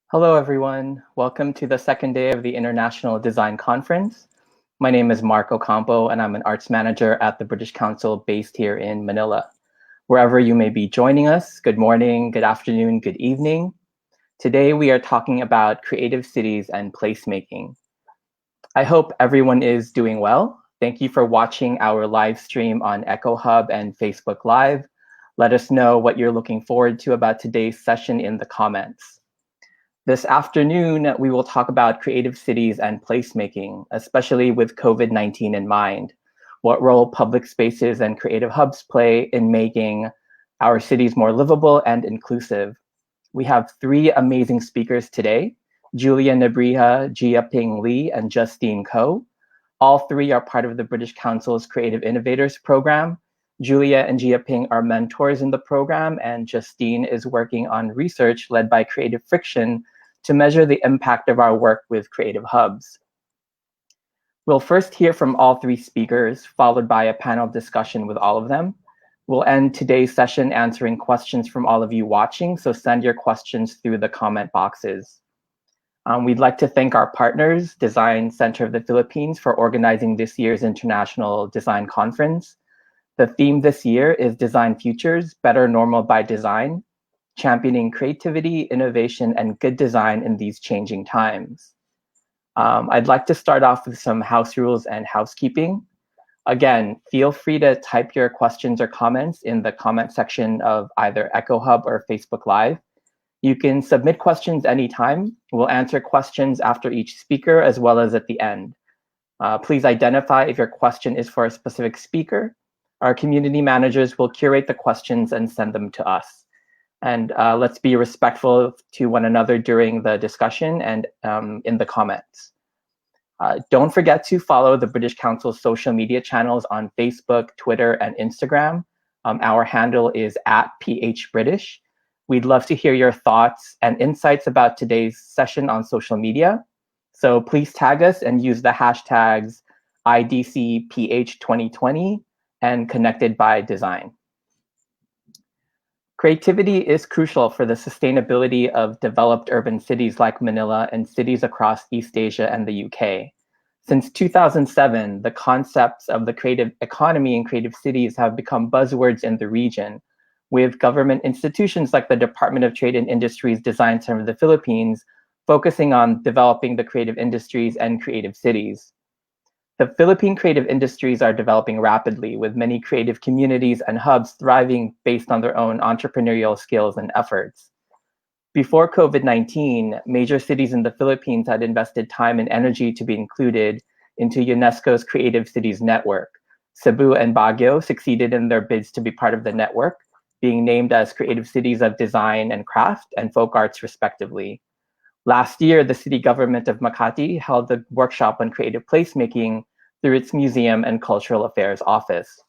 Hello, everyone. Welcome to the second day of the International Design Conference. My name is Marc Ocampo, and I'm an arts manager at the British Council based here in Manila. Wherever you may be joining us, good morning, good afternoon, good evening. Today, we are talking about creative cities and placemaking. I hope everyone is doing well. Thank you for watching our live stream on Echo Hub and Facebook Live. Let us know what you're looking forward to about today's session in the comments. This afternoon, we will talk about creative cities and placemaking, especially with COVID-19 in mind. What role public spaces and creative hubs play in making our cities more livable and inclusive. We have three amazing speakers today: Julia Nebrija, Jia Ping Lee, and Justine Co. All three are part of the British Council's Creative Innovators Program. Julia and Jia Ping are mentors in the program, and Justine is working on research led by Creative Friction to measure the impact of our work with creative hubs. We'll first hear from all three speakers, followed by a panel discussion with all of them. We'll end today's session answering questions from all of you watching, so send your questions through the comment boxes. We'd like to thank our partners, Design Center of the Philippines, for organizing this year's International Design Conference. The theme this year is Design Futures, Better Normal by Design, championing creativity, innovation, and good design in these changing times. I'd like to start off with some house rules and housekeeping. Again, feel free to type your questions or comments in the comment section of either Echo Hub or Facebook Live. You can submit questions anytime. We'll answer questions after each speaker as well as at the end. Please identify if your question is for a specific speaker. Our community managers will curate the questions and send them to us. And let's be respectful to one another during the discussion and in the comments. Don't forget to follow the British Council's social media channels on Facebook, Twitter, and Instagram. Our handle is @PHBritish. We'd love to hear your thoughts and insights about today's session on social media. So please tag us and use the hashtags IDCPH2020 and Connected by Design. Creativity is crucial for the sustainability of developed urban cities like Manila and cities across East Asia and the UK. Since 2007, the concepts of the creative economy and creative cities have become buzzwords in the region, with government institutions like the Department of Trade and Industry's Design Center of the Philippines focusing on developing the creative industries and creative cities. The Philippine creative industries are developing rapidly, with many creative communities and hubs thriving based on their own entrepreneurial skills and efforts. Before COVID-19, major cities in the Philippines had invested time and energy to be included into UNESCO's Creative Cities Network. Cebu and Baguio succeeded in their bids to be part of the network, being named as Creative Cities of Design and Craft and Folk Arts, respectively. Last year, the city government of Makati held a workshop on creative placemaking through its Museum and Cultural Affairs Office.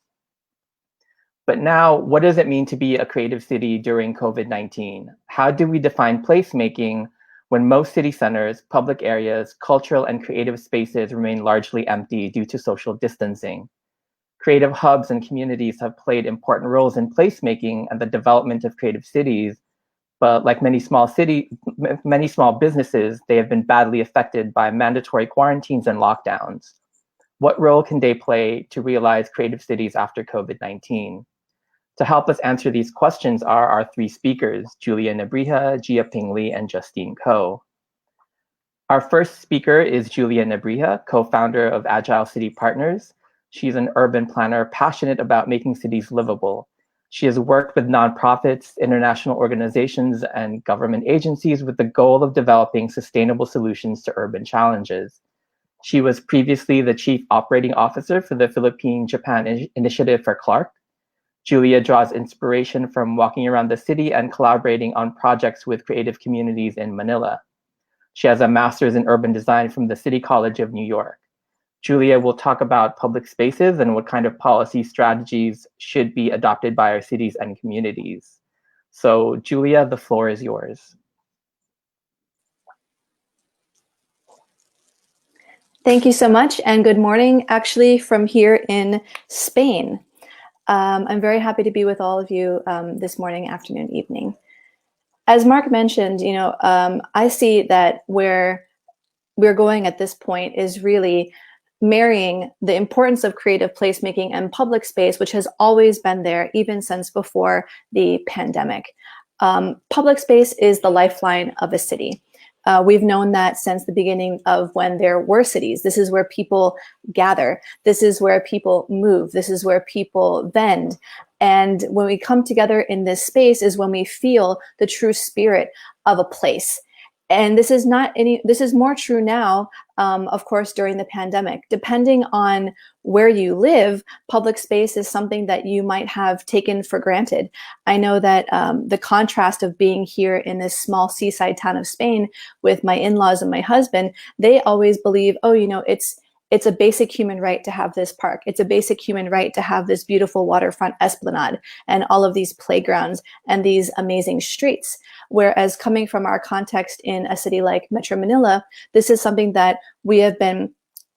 But now, what does it mean to be a creative city during COVID-19? How do we define placemaking when most city centers, public areas, cultural and creative spaces remain largely empty due to social distancing? Creative hubs and communities have played important roles in placemaking and the development of creative cities, but like many small businesses, they have been badly affected by mandatory quarantines and lockdowns. What role can they play to realize creative cities after COVID-19? To help us answer these questions are our three speakers, Julia Nebrija, Jia Ping Lee, and Justine Co. Our first speaker is Julia Nebrija, co-founder of Agile City Partners. She's an urban planner passionate about making cities livable. She has worked with nonprofits, international organizations, and government agencies with the goal of developing sustainable solutions to urban challenges. She was previously the Chief Operating Officer for the Philippine-Japan Initiative for Clark. Julia draws inspiration from walking around the city and collaborating on projects with creative communities in Manila. She has a master's in urban design from the City College of New York. Julia will talk about public spaces and what kind of policy strategies should be adopted by our cities and communities. So Julia, the floor is yours. Thank you so much, and good morning, actually, from here in Spain. I'm very happy to be with all of you this morning, afternoon, evening. as Marc mentioned, I see that where we're going at this point is really marrying the importance of creative placemaking and public space, which has always been there even since before the pandemic. Public space is the lifeline of a city. We've known that since the beginning of when there were cities. This is where people gather. This is where people move. This is where people vend. And when we come together in this space is when we feel the true spirit of a place. And this is more true now, of course, during the pandemic. Depending on where you live, public space is something that you might have taken for granted. I know that the contrast of being here in this small seaside town of Spain with my in-laws and my husband, they always believe, it's a basic human right to have this park. It's a basic human right to have this beautiful waterfront esplanade and all of these playgrounds and these amazing streets. Whereas coming from our context in a city like Metro Manila, this is something that we have been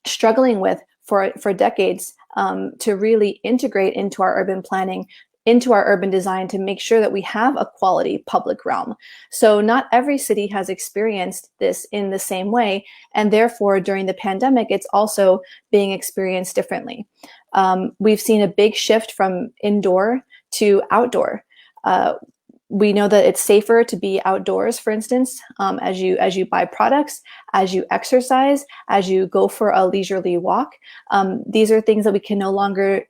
struggling with for decades to really integrate into our urban planning, into our urban design, to make sure that we have a quality public realm. So not every city has experienced this in the same way, and therefore during the pandemic, it's also being experienced differently. We've seen a big shift from indoor to outdoor. We know that it's safer to be outdoors, for instance, as you buy products, as you exercise, as you go for a leisurely walk. These are things that we can no longer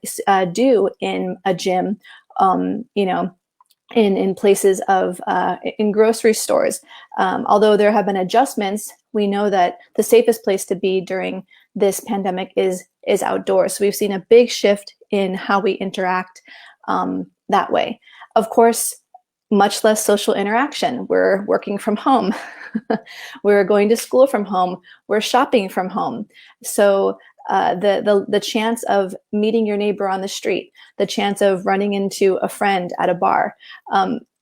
do in a gym, in places of, in grocery stores. Although there have been adjustments, we know that the safest place to be during this pandemic is outdoors. So we've seen a big shift in how we interact that way. Of course, much less social interaction. We're working from home. We're going to school from home. We're shopping from home. So the chance of meeting your neighbor on the street, the chance of running into a friend at a bar,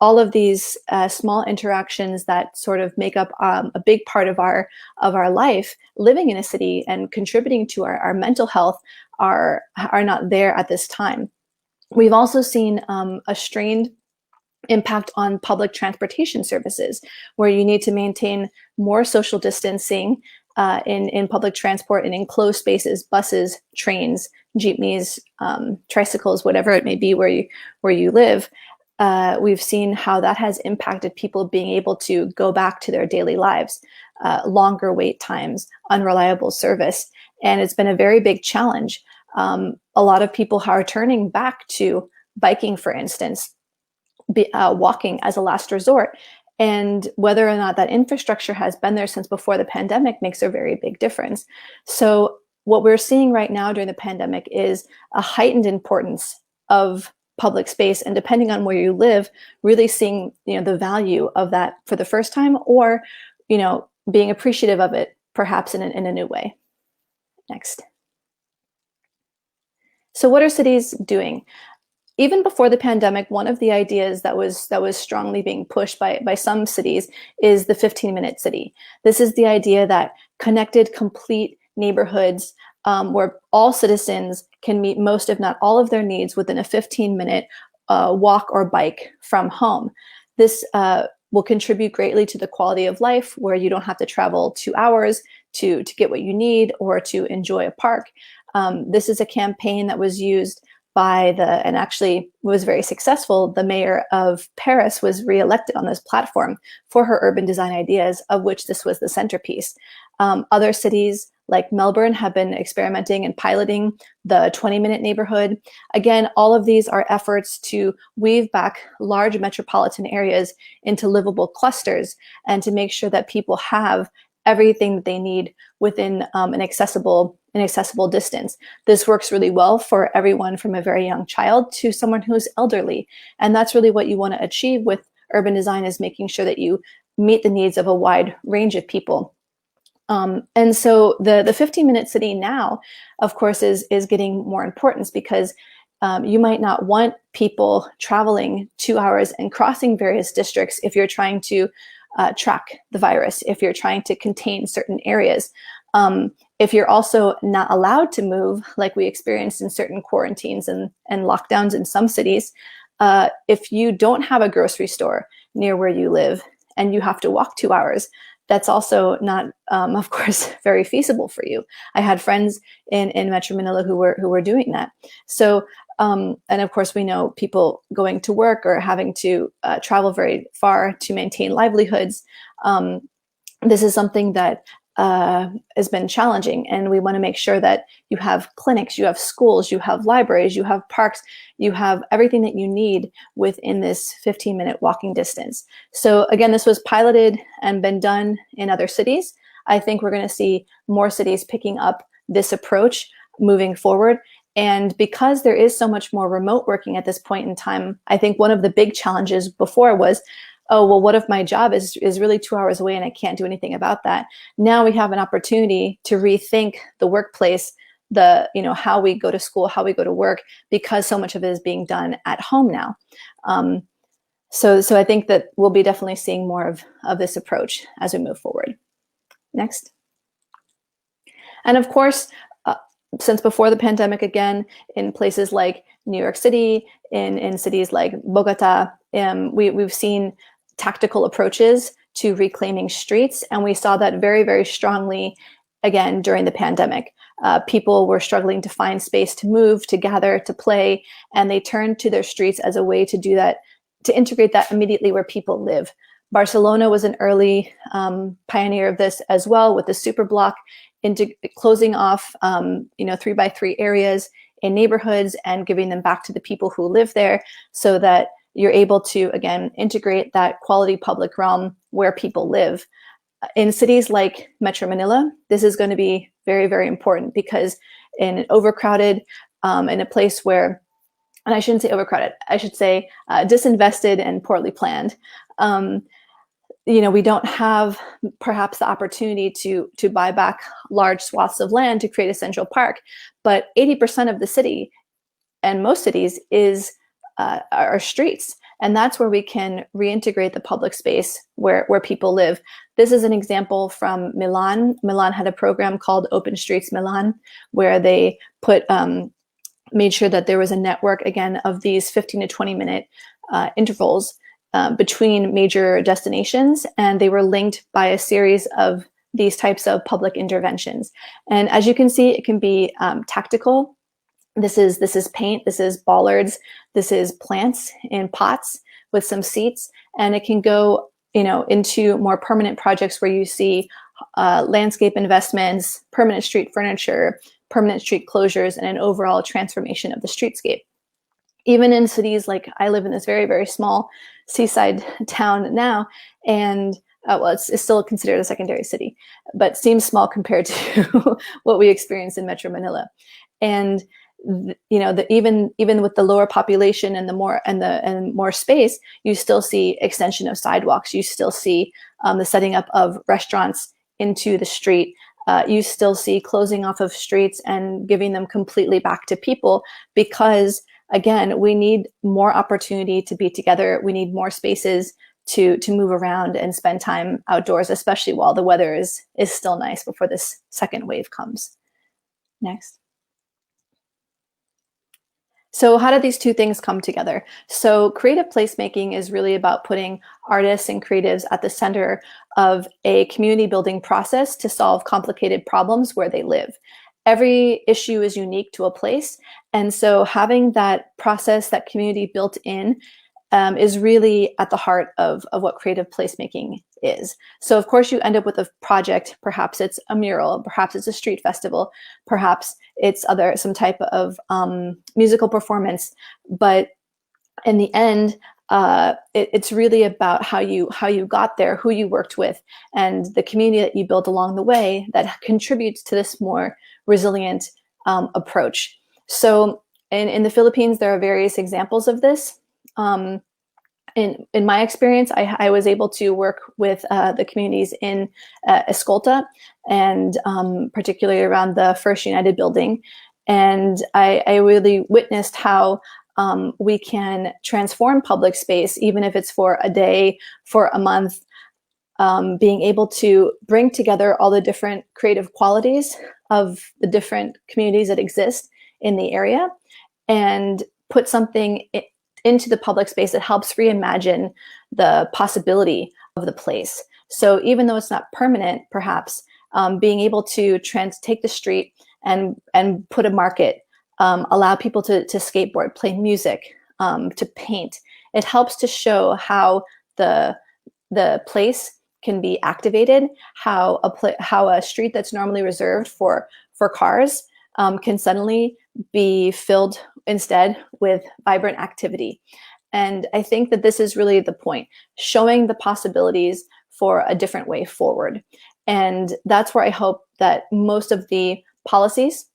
all of these small interactions that sort of make up a big part of our life, living in a city and contributing to our mental health are not there at this time. We've also seen a strained impact on public transportation services, where you need to maintain more social distancing in public transport and enclosed spaces, buses, trains, jeepneys, tricycles, whatever it may be where you live. We've seen how that has impacted people being able to go back to their daily lives, longer wait times, unreliable service, and it's been a very big challenge. A lot of people are turning back to biking, for instance, walking as a last resort. And whether or not that infrastructure has been there since before the pandemic makes a very big difference. So what we're seeing right now during the pandemic is a heightened importance of public space, and depending on where you live, really seeing the value of that for the first time, or being appreciative of it perhaps in a new way. Next. So what are cities doing? Even before the pandemic, one of the ideas that was strongly being pushed by some cities is the 15-minute city. This is the idea that connected, complete neighborhoods where all citizens can meet most, if not all, of their needs within a 15-minute walk or bike from home. This will contribute greatly to the quality of life, where you don't have to travel 2 hours to get what you need or to enjoy a park. This is a campaign that was used and actually was very successful. The mayor of Paris was reelected on this platform for her urban design ideas, of which this was the centerpiece. Other cities like Melbourne have been experimenting and piloting the 20-minute neighborhood. Again, all of these are efforts to weave back large metropolitan areas into livable clusters and to make sure that people have everything that they need within an accessible distance. This works really well for everyone from a very young child to someone who's elderly. And that's really what you want to achieve with urban design, is making sure that you meet the needs of a wide range of people. And so the 15-minute city now, of course, is getting more importance, because you might not want people traveling 2 hours and crossing various districts if you're trying to track the virus, if you're trying to contain certain areas. If you're also not allowed to move, like we experienced in certain quarantines and lockdowns in some cities, if you don't have a grocery store, near where you live and you have to walk 2 hours, that's also not, of course, very feasible for you. I had friends in Metro Manila who were doing that. So, and of course, we know people going to work or having to travel very far to maintain livelihoods. This is something that has been challenging, and we want to make sure that you have clinics, you have schools, you have libraries, you have parks, you have everything that you need within this 15-minute walking distance. So again, this was piloted and been done in other cities. I think we're going to see more cities picking up this approach moving forward. And because there is so much more remote working at this point in time, I think one of the big challenges before was, oh, well, what if my job is really 2 hours away and I can't do anything about that? Now we have an opportunity to rethink the workplace, how we go to school, how we go to work, because so much of it is being done at home now. So I think that we'll be definitely seeing more of this approach as we move forward. Next. And of course, since before the pandemic, again, in places like New York City, in cities like Bogota, we've seen tactical approaches to reclaiming streets. And we saw that very, very strongly, again, during the pandemic. People were struggling to find space to move, to gather, to play, and they turned to their streets as a way to do that, to integrate that immediately where people live. Barcelona was an early pioneer of this as well, with the super block, into closing off 3x3 areas in neighborhoods and giving them back to the people who live there, so that you're able to, again, integrate that quality public realm where people live. In cities like Metro Manila, this is going to be very, very important, because in an overcrowded, in a place where, and I shouldn't say overcrowded, I should say disinvested and poorly planned, we don't have perhaps the opportunity to buy back large swaths of land to create a central park, but 80% of the city and most cities are streets. And that's where we can reintegrate the public space where people live. This is an example from Milan. Milan had a program called Open Streets Milan, where they made sure that there was a network, again, of these 15 to 20 minute intervals between major destinations, and they were linked by a series of these types of public interventions. And as you can see, it can be tactical. This is paint, this is bollards, this is plants in pots with some seats, and it can go into more permanent projects where you see landscape investments, permanent street furniture, permanent street closures, and an overall transformation of the streetscape. Even in cities like, I live in this very, very small seaside town now, and it's still considered a secondary city, but seems small compared to what we experience in Metro Manila. And even with the lower population and the more space, you still see extension of sidewalks. You still see the setting up of restaurants into the street. You still see closing off of streets and giving them completely back to people, because again, we need more opportunity to be together. We need more spaces to move around and spend time outdoors, especially while the weather is still nice before this second wave comes. Next. So how do these two things come together? So creative placemaking is really about putting artists and creatives at the center of a community building process to solve complicated problems where they live. Every issue is unique to a place. And so having that process, that community built in, is really at the heart of what creative placemaking is. So of course you end up with a project, perhaps it's a mural, perhaps it's a street festival, perhaps it's some type of musical performance. But in the end, it's really about how you got there, who you worked with, and the community that you built along the way that contributes to this more resilient approach. So in the Philippines, there are various examples of this. In my experience, I was able to work with the communities in Escolta, and particularly around the First United building. And I really witnessed how we can transform public space, even if it's for a day, for a month, being able to bring together all the different creative qualities of the different communities that exist in the area and put something into the public space that helps reimagine the possibility of the place. So even though it's not permanent, perhaps being able to take the street and put a market, allow people to skateboard, play music, to paint. It helps to show how the place can be activated, how a street that's normally reserved for cars can suddenly be filled instead with vibrant activity. And I think that this is really the point, showing the possibilities for a different way forward. And that's where I hope that most of the policies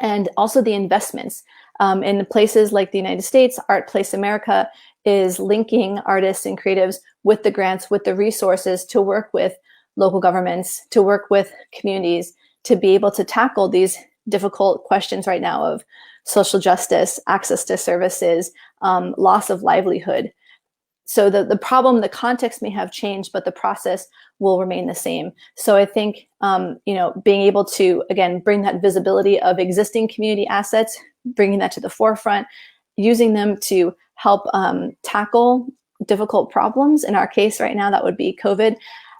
and also the investments in places like the United States, Art Place America is linking artists and creatives with the grants, with the resources to work with local governments, to work with communities, to be able to tackle these difficult questions right now of social justice, access to services, loss of livelihood. So the problem, the context may have changed, but the process will remain the same. So I think, being able to, again, bring that visibility of existing community assets, bringing that to the forefront, using them to help tackle difficult problems. In our case right now, that would be COVID,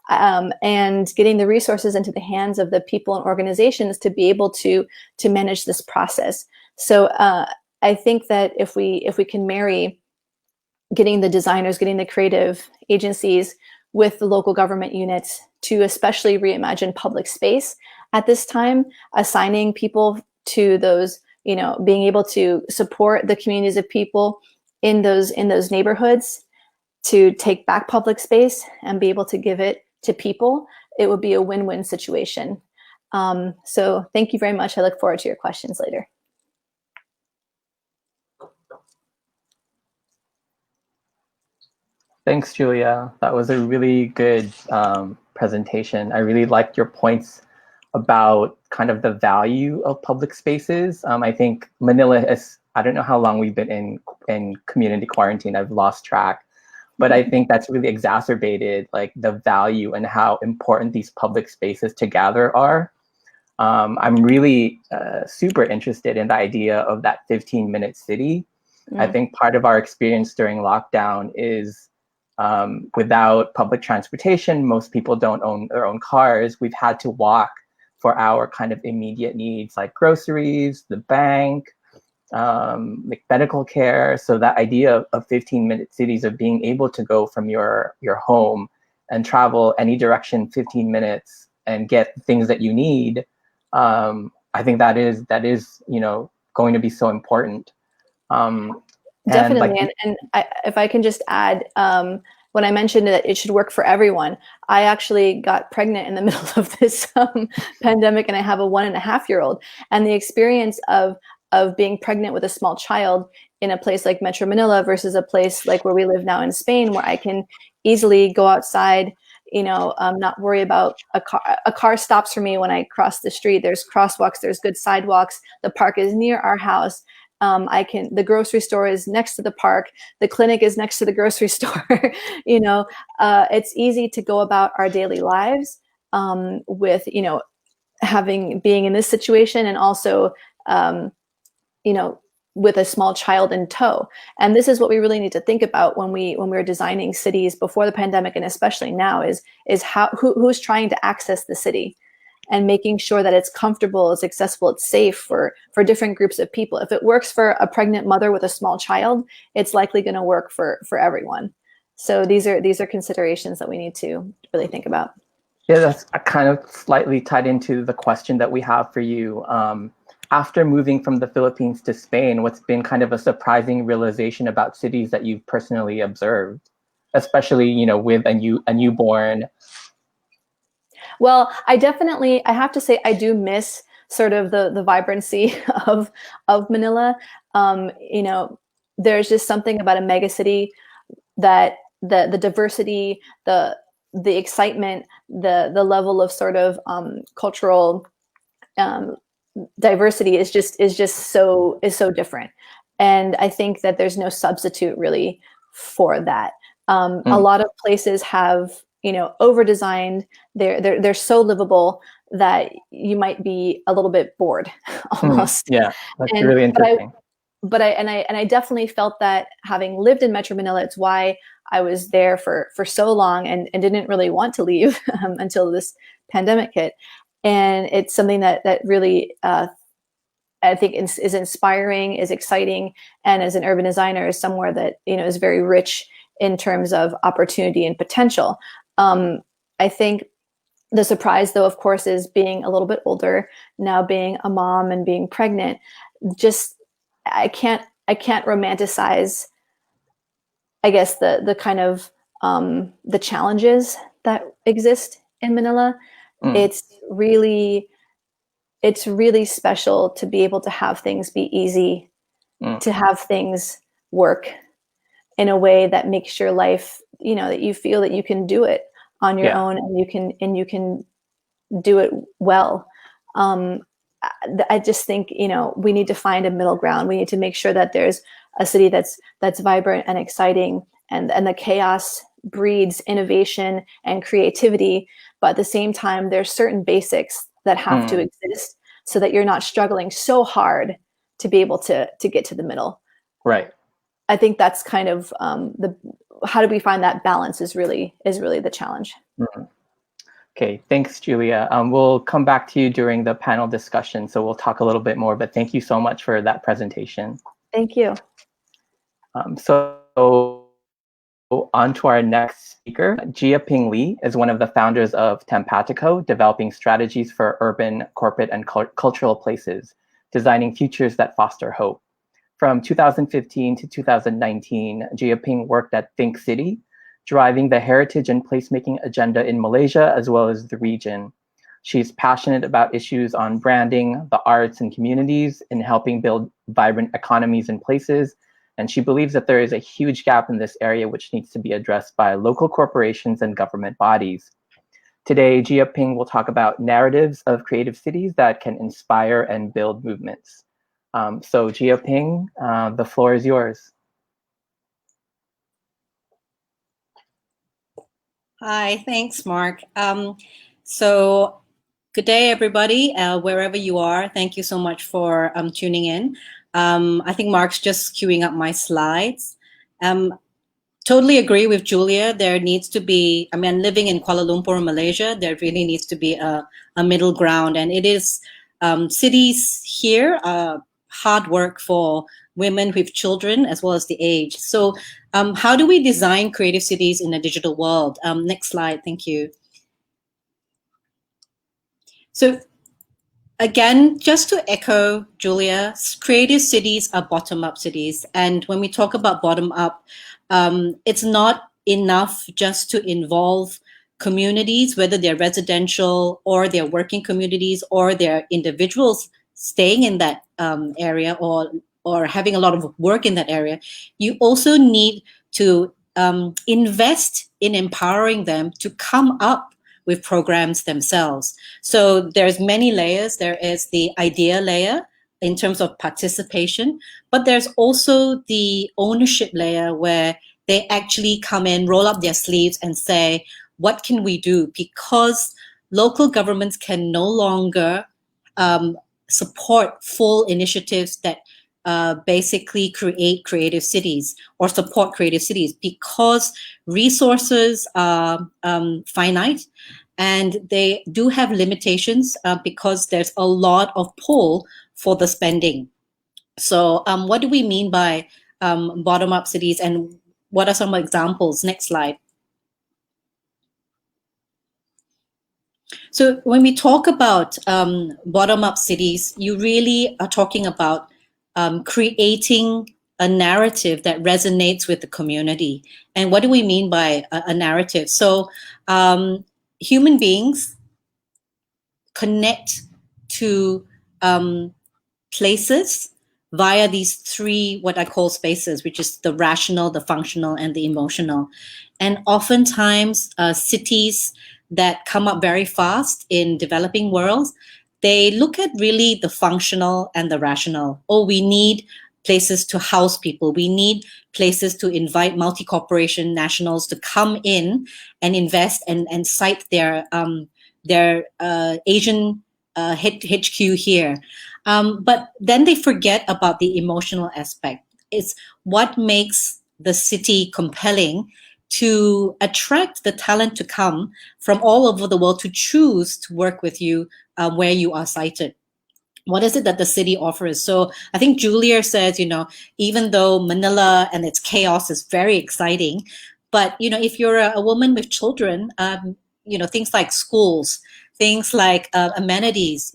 and getting the resources into the hands of the people and organizations to be able to manage this process. So I think that if we can marry getting the designers, getting the creative agencies with the local government units to especially reimagine public space at this time, assigning people to those, being able to support the communities of people in those neighborhoods to take back public space and be able to give it to people, it would be a win-win situation. So thank you very much. I look forward to your questions later. Thanks, Julia. That was a really good presentation. I really liked your points about kind of the value of public spaces. I think Manila is, I don't know how long we've been in community quarantine. I've lost track. But I think that's really exacerbated like the value and how important these public spaces to gather are. I'm really super interested in the idea of that 15-minute city. I think part of our experience during lockdown is without public transportation, most people don't own their own cars. We've had to walk for our kind of immediate needs like groceries, the bank, like medical care. So that idea of 15-minute cities, of being able to go from your home and travel any direction 15 minutes and get things that you need, I think that is going to be so important. Definitely, and if I can just add, when I mentioned that it should work for everyone, I actually got pregnant in the middle of this pandemic, and I have a 1.5-year-old, and the experience of being pregnant with a small child in a place like Metro Manila versus a place like where we live now in Spain, where I can easily go outside, not worry about a car. A car stops for me when I cross the street. There's crosswalks, there's good sidewalks. The park is near our house. The grocery store is next to the park. The clinic is next to the grocery store. It's easy to go about our daily lives with, being in this situation, and also, with a small child in tow. And this is what we really need to think about when we're designing cities before the pandemic, and especially now, is who's trying to access the city, and making sure that it's comfortable, it's accessible, it's safe for different groups of people. If it works for a pregnant mother with a small child, it's likely going to work for everyone. So these are considerations that we need to really think about. Yeah, that's kind of slightly tied into the question that we have for you. After moving from the Philippines to Spain, what's been kind of a surprising realization about cities that you've personally observed, especially, with a newborn? Well, I have to say, I do miss sort of the vibrancy of Manila. There's just something about a mega city that the diversity, the excitement, the level of sort of cultural diversity is just so different. And I think that there's no substitute really for that. A lot of places have, over-designed. They're so livable that you might be a little bit bored almost. Yeah, that's really interesting. but I definitely felt that, having lived in Metro Manila. It's why I was there for so long and didn't really want to leave until this pandemic hit. And it's something that really I think is inspiring, is exciting, and as an urban designer, is somewhere that, you know, is very rich in terms of opportunity and potential. I think the surprise, though, of course, is being a little bit older now, being a mom and being pregnant. Just I can't romanticize, I guess, the kind of the challenges that exist in Manila. It's really special to be able to have things be easy, to have things work in a way that makes your life, you know, that you feel that you can do it on your own, and you can do it well. I just think, you know, we need to find a middle ground. We need to make sure that there's a city that's vibrant and exciting, and the chaos breeds innovation and creativity. But at the same time, there's certain basics that have to exist so that you're not struggling so hard to be able to get to the middle. Right. I think that's kind of how do we find that balance is really the challenge. Okay, thanks, Julia. We'll come back to you during the panel discussion, so we'll talk a little bit more, but thank you so much for that presentation. Thank you. So on to our next speaker. Jia Ping Lee is one of the founders of Tempatico, developing strategies for urban, corporate, and cultural places, designing futures that foster hope. From 2015 to 2019, Jia Ping worked at Think City, driving the heritage and placemaking agenda in Malaysia as well as the region. She's passionate about issues on branding, the arts, and communities, in helping build vibrant economies and places. And she believes that there is a huge gap in this area which needs to be addressed by local corporations and government bodies. Today, Jia Ping will talk about narratives of creative cities that can inspire and build movements. So Jia Ping, the floor is yours. Hi, thanks, Mark. So good day, everybody, wherever you are. Thank you so much for tuning in. I think Mark's just queuing up my slides. Totally agree with Julia. There needs to be, I mean, living in Kuala Lumpur, Malaysia, there really needs to be a middle ground. And it is cities here, hard work for women with children as well as the age. So how do we design creative cities in a digital world? Next slide, thank you. So again, just to echo Julia, creative cities are bottom-up cities. And when we talk about bottom-up, it's not enough just to involve communities, whether they're residential or they're working communities or they're individuals staying in that area or having a lot of work in that area. You also need to invest in empowering them to come up with programs themselves. So there's many layers. There is the idea layer in terms of participation, but there's also the ownership layer where they actually come in, roll up their sleeves and say, what can we do? Because local governments can no longer support full initiatives that basically create creative cities or support creative cities, because resources are finite and they do have limitations because there's a lot of pull for the spending. So what do we mean by bottom-up cities, and what are some examples? Next slide. So when we talk about bottom-up cities, you really are talking about creating a narrative that resonates with the community. And what do we mean by a narrative? So human beings connect to places via these three, what I call spaces, which is the rational, the functional, and the emotional. And oftentimes cities that come up very fast in developing worlds, they look at really the functional and the rational. Oh, we need places to house people. We need places to invite multi-corporation nationals to come in and invest and cite their Asian HQ here. But then they forget about the emotional aspect. It's what makes the city compelling to attract the talent to come from all over the world to choose to work with you where you are sited. What is it that the city offers? So I think Julia says, even though Manila and its chaos is very exciting, but if you're a woman with children, things like schools, things like amenities,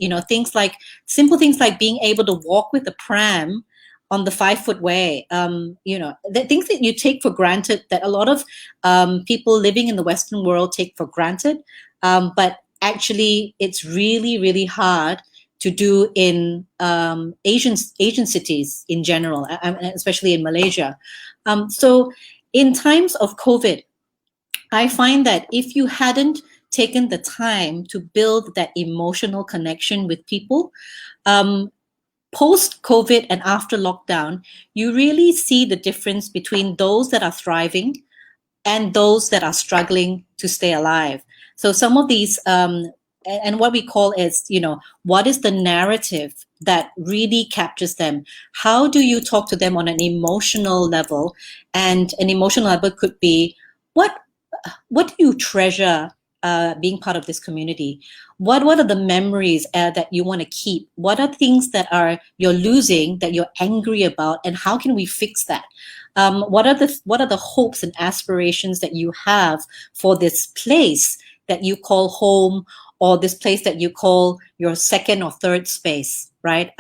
simple things like being able to walk with a pram on the 5-foot way, the things that you take for granted, that a lot of people living in the Western world take for granted, but actually it's really, really hard to do in Asian cities in general, especially in Malaysia. So in times of COVID, I find that if you hadn't taken the time to build that emotional connection with people, post-COVID and after lockdown, you really see the difference between those that are thriving and those that are struggling to stay alive. So some of these, and what we call is, what is the narrative that really captures them? How do you talk to them on an emotional level? And an emotional level could be, what do you treasure being part of this community? What are the memories that you want to keep? What are things that you're losing, that you're angry about, and how can we fix that? What are the hopes and aspirations that you have for this place that you call home, or this place that you call your second or third space, right?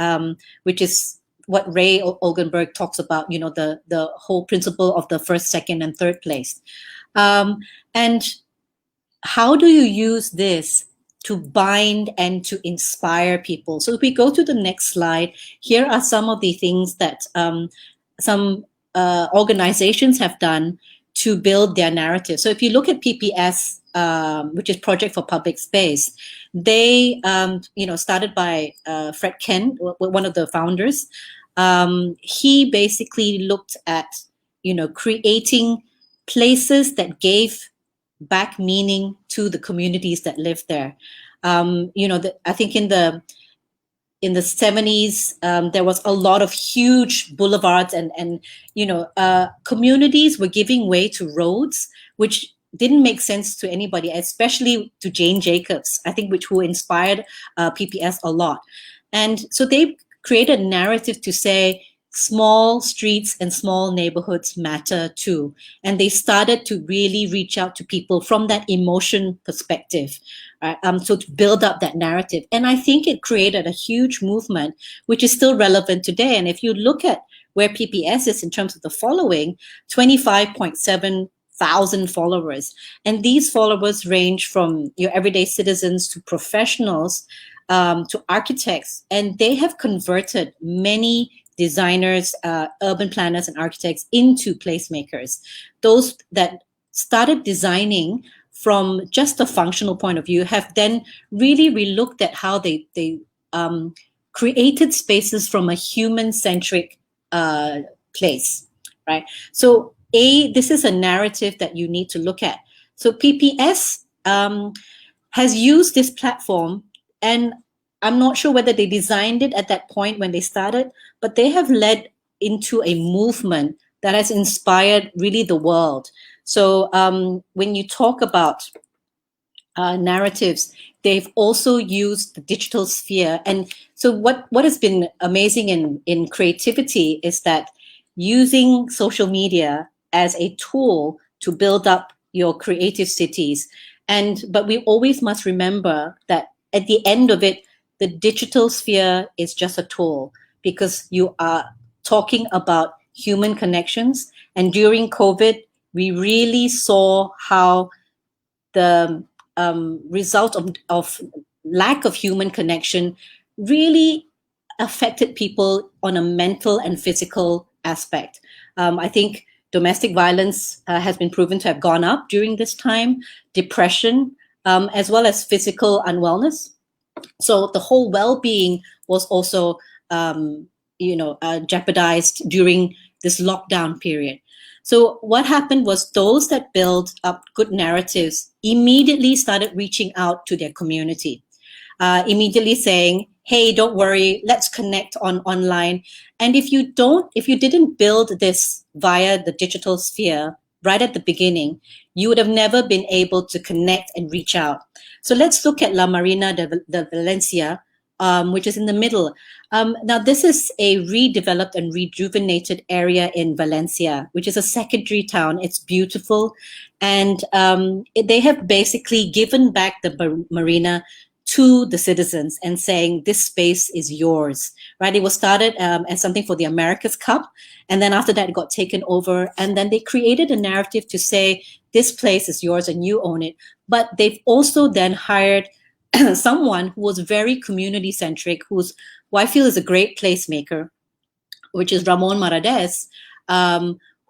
Which is what Ray Olgenberg talks about, the whole principle of the first, second, and third place. And how do you use this to bind and to inspire people? So if we go to the next slide, here are some of the things that some organizations have done to build their narrative. So if you look at PPS, which is Project for Public Space, they started by Fred Kent, one of the founders. He basically looked at creating places that gave back meaning to the communities that live there. I think in the 70s, there was a lot of huge boulevards and communities were giving way to roads, which didn't make sense to anybody, especially to Jane Jacobs, I think, who inspired PPS a lot. And so they created a narrative to say small streets and small neighborhoods matter too. And they started to really reach out to people from that emotion perspective, right? So to build up that narrative. And I think it created a huge movement, which is still relevant today. And if you look at where PPS is in terms of the following, 25.7 thousand followers. And these followers range from your everyday citizens to professionals, to architects. And they have converted many designers, urban planners, and architects into placemakers. Those that started designing from just a functional point of view have then really relooked at how they created spaces from a human-centric place, right? So this is a narrative that you need to look at. So PPS has used this platform, and I'm not sure whether they designed it at that point when they started, but they have led into a movement that has inspired really the world. So when you talk about narratives, they've also used the digital sphere. And so what has been amazing in creativity is that using social media as a tool to build up your creative cities. But we always must remember that at the end of it, the digital sphere is just a tool, because you are talking about human connections. And during COVID, we really saw how the result of lack of human connection really affected people on a mental and physical aspect. I think domestic violence has been proven to have gone up during this time, depression, as well as physical unwellness. So the whole well-being was also, jeopardized during this lockdown period. So what happened was those that built up good narratives immediately started reaching out to their community. immediately saying, hey, don't worry, let's connect online. And if you didn't build this via the digital sphere right at the beginning, you would have never been able to connect and reach out. So let's look at La Marina de Valencia, which is in the middle. Now, this is a redeveloped and rejuvenated area in Valencia, which is a secondary town. It's beautiful. And they have basically given back the marina to the citizens and saying, this space is yours, right? It was started as something for the America's Cup. And then after that, it got taken over. And then they created a narrative to say, this place is yours and you own it. But they've also then hired someone who was very community centric, who I feel is a great placemaker, which is Ramon Marades,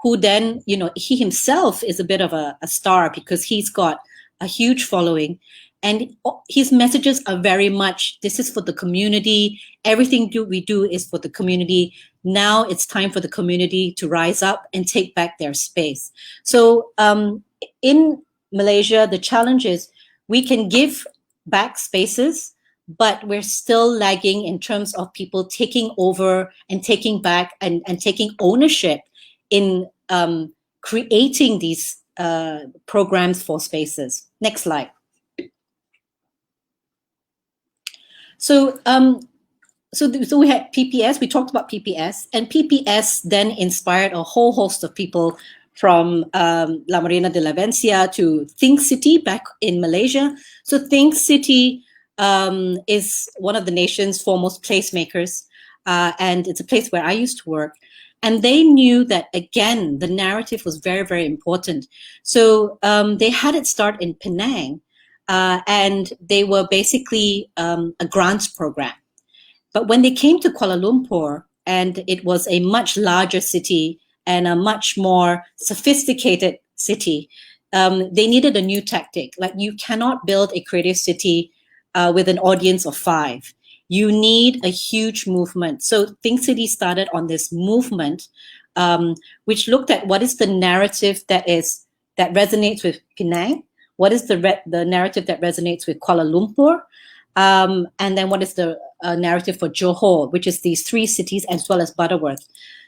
who then, he himself is a bit of a star because he's got a huge following. And his messages are very much, this is for the community. Everything we do is for the community. Now it's time for the community to rise up and take back their space. So in Malaysia, the challenge is we can give back spaces, but we're still lagging in terms of people taking over and taking back and taking ownership in creating these programs for spaces. Next slide. So we had PPS, we talked about PPS, and PPS then inspired a whole host of people from La Marina de la Valencia to Think City back in Malaysia. So Think City is one of the nation's foremost placemakers, and it's a place where I used to work. And they knew that, again, the narrative was very, very important. So they had it start in Penang, and they were basically a grants program. But when they came to Kuala Lumpur, and it was a much larger city and a much more sophisticated city, they needed a new tactic. Like, you cannot build a creative city with an audience of 5. You need a huge movement. So Think City started on this movement, which looked at what is the narrative that resonates with Penang, what is the narrative that resonates with Kuala Lumpur, and then what is the narrative for Johor, which is these 3 cities, as well as Butterworth.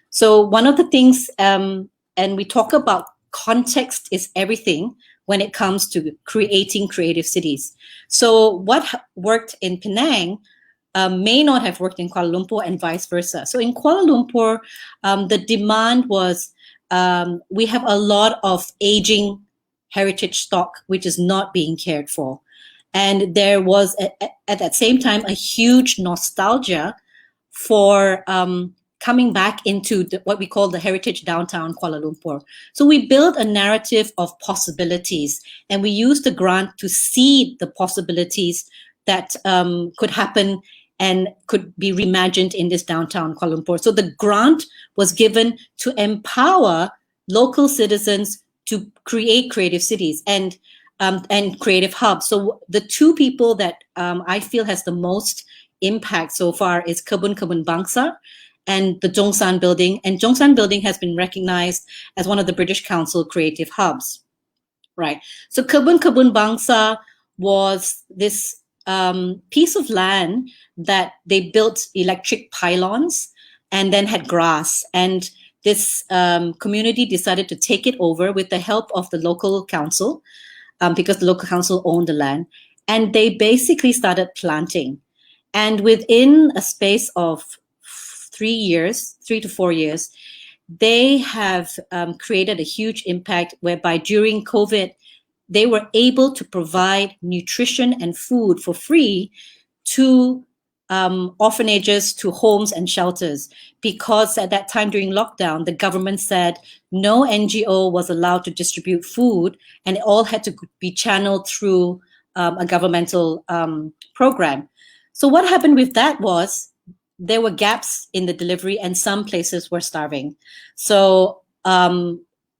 So one of the things, and we talk about context is everything when it comes to creating creative cities. So what worked in Penang may not have worked in Kuala Lumpur, and vice versa. So in Kuala Lumpur, the demand was, we have a lot of aging heritage stock, which is not being cared for. And there was, at that same time, a huge nostalgia for coming back into what we call the heritage downtown Kuala Lumpur. So we built a narrative of possibilities, and we used the grant to seed the possibilities that could happen and could be reimagined in this downtown Kuala Lumpur. So the grant was given to empower local citizens to create creative cities and creative hubs. So the 2 people that I feel has the most impact so far is Kebun Bangsa and the Zhongshan Building. And Zhongshan Building has been recognized as one of the British Council creative hubs, right? So Kebun Bangsa was this piece of land that they built electric pylons and then had grass. And this community decided to take it over with the help of the local council, because the local council owned the land. And they basically started planting. And within a space of 3 to 4 years, they have created a huge impact whereby during COVID, they were able to provide nutrition and food for free to orphanages, to homes and shelters, because at that time during lockdown, the government said no NGO was allowed to distribute food, and it all had to be channeled through a governmental program. So what happened with that was there were gaps in the delivery, and some places were starving. So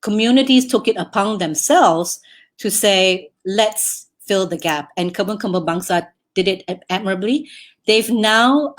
communities took it upon themselves to say, let's fill the gap. And Kebun Bangsa did it admirably. They're now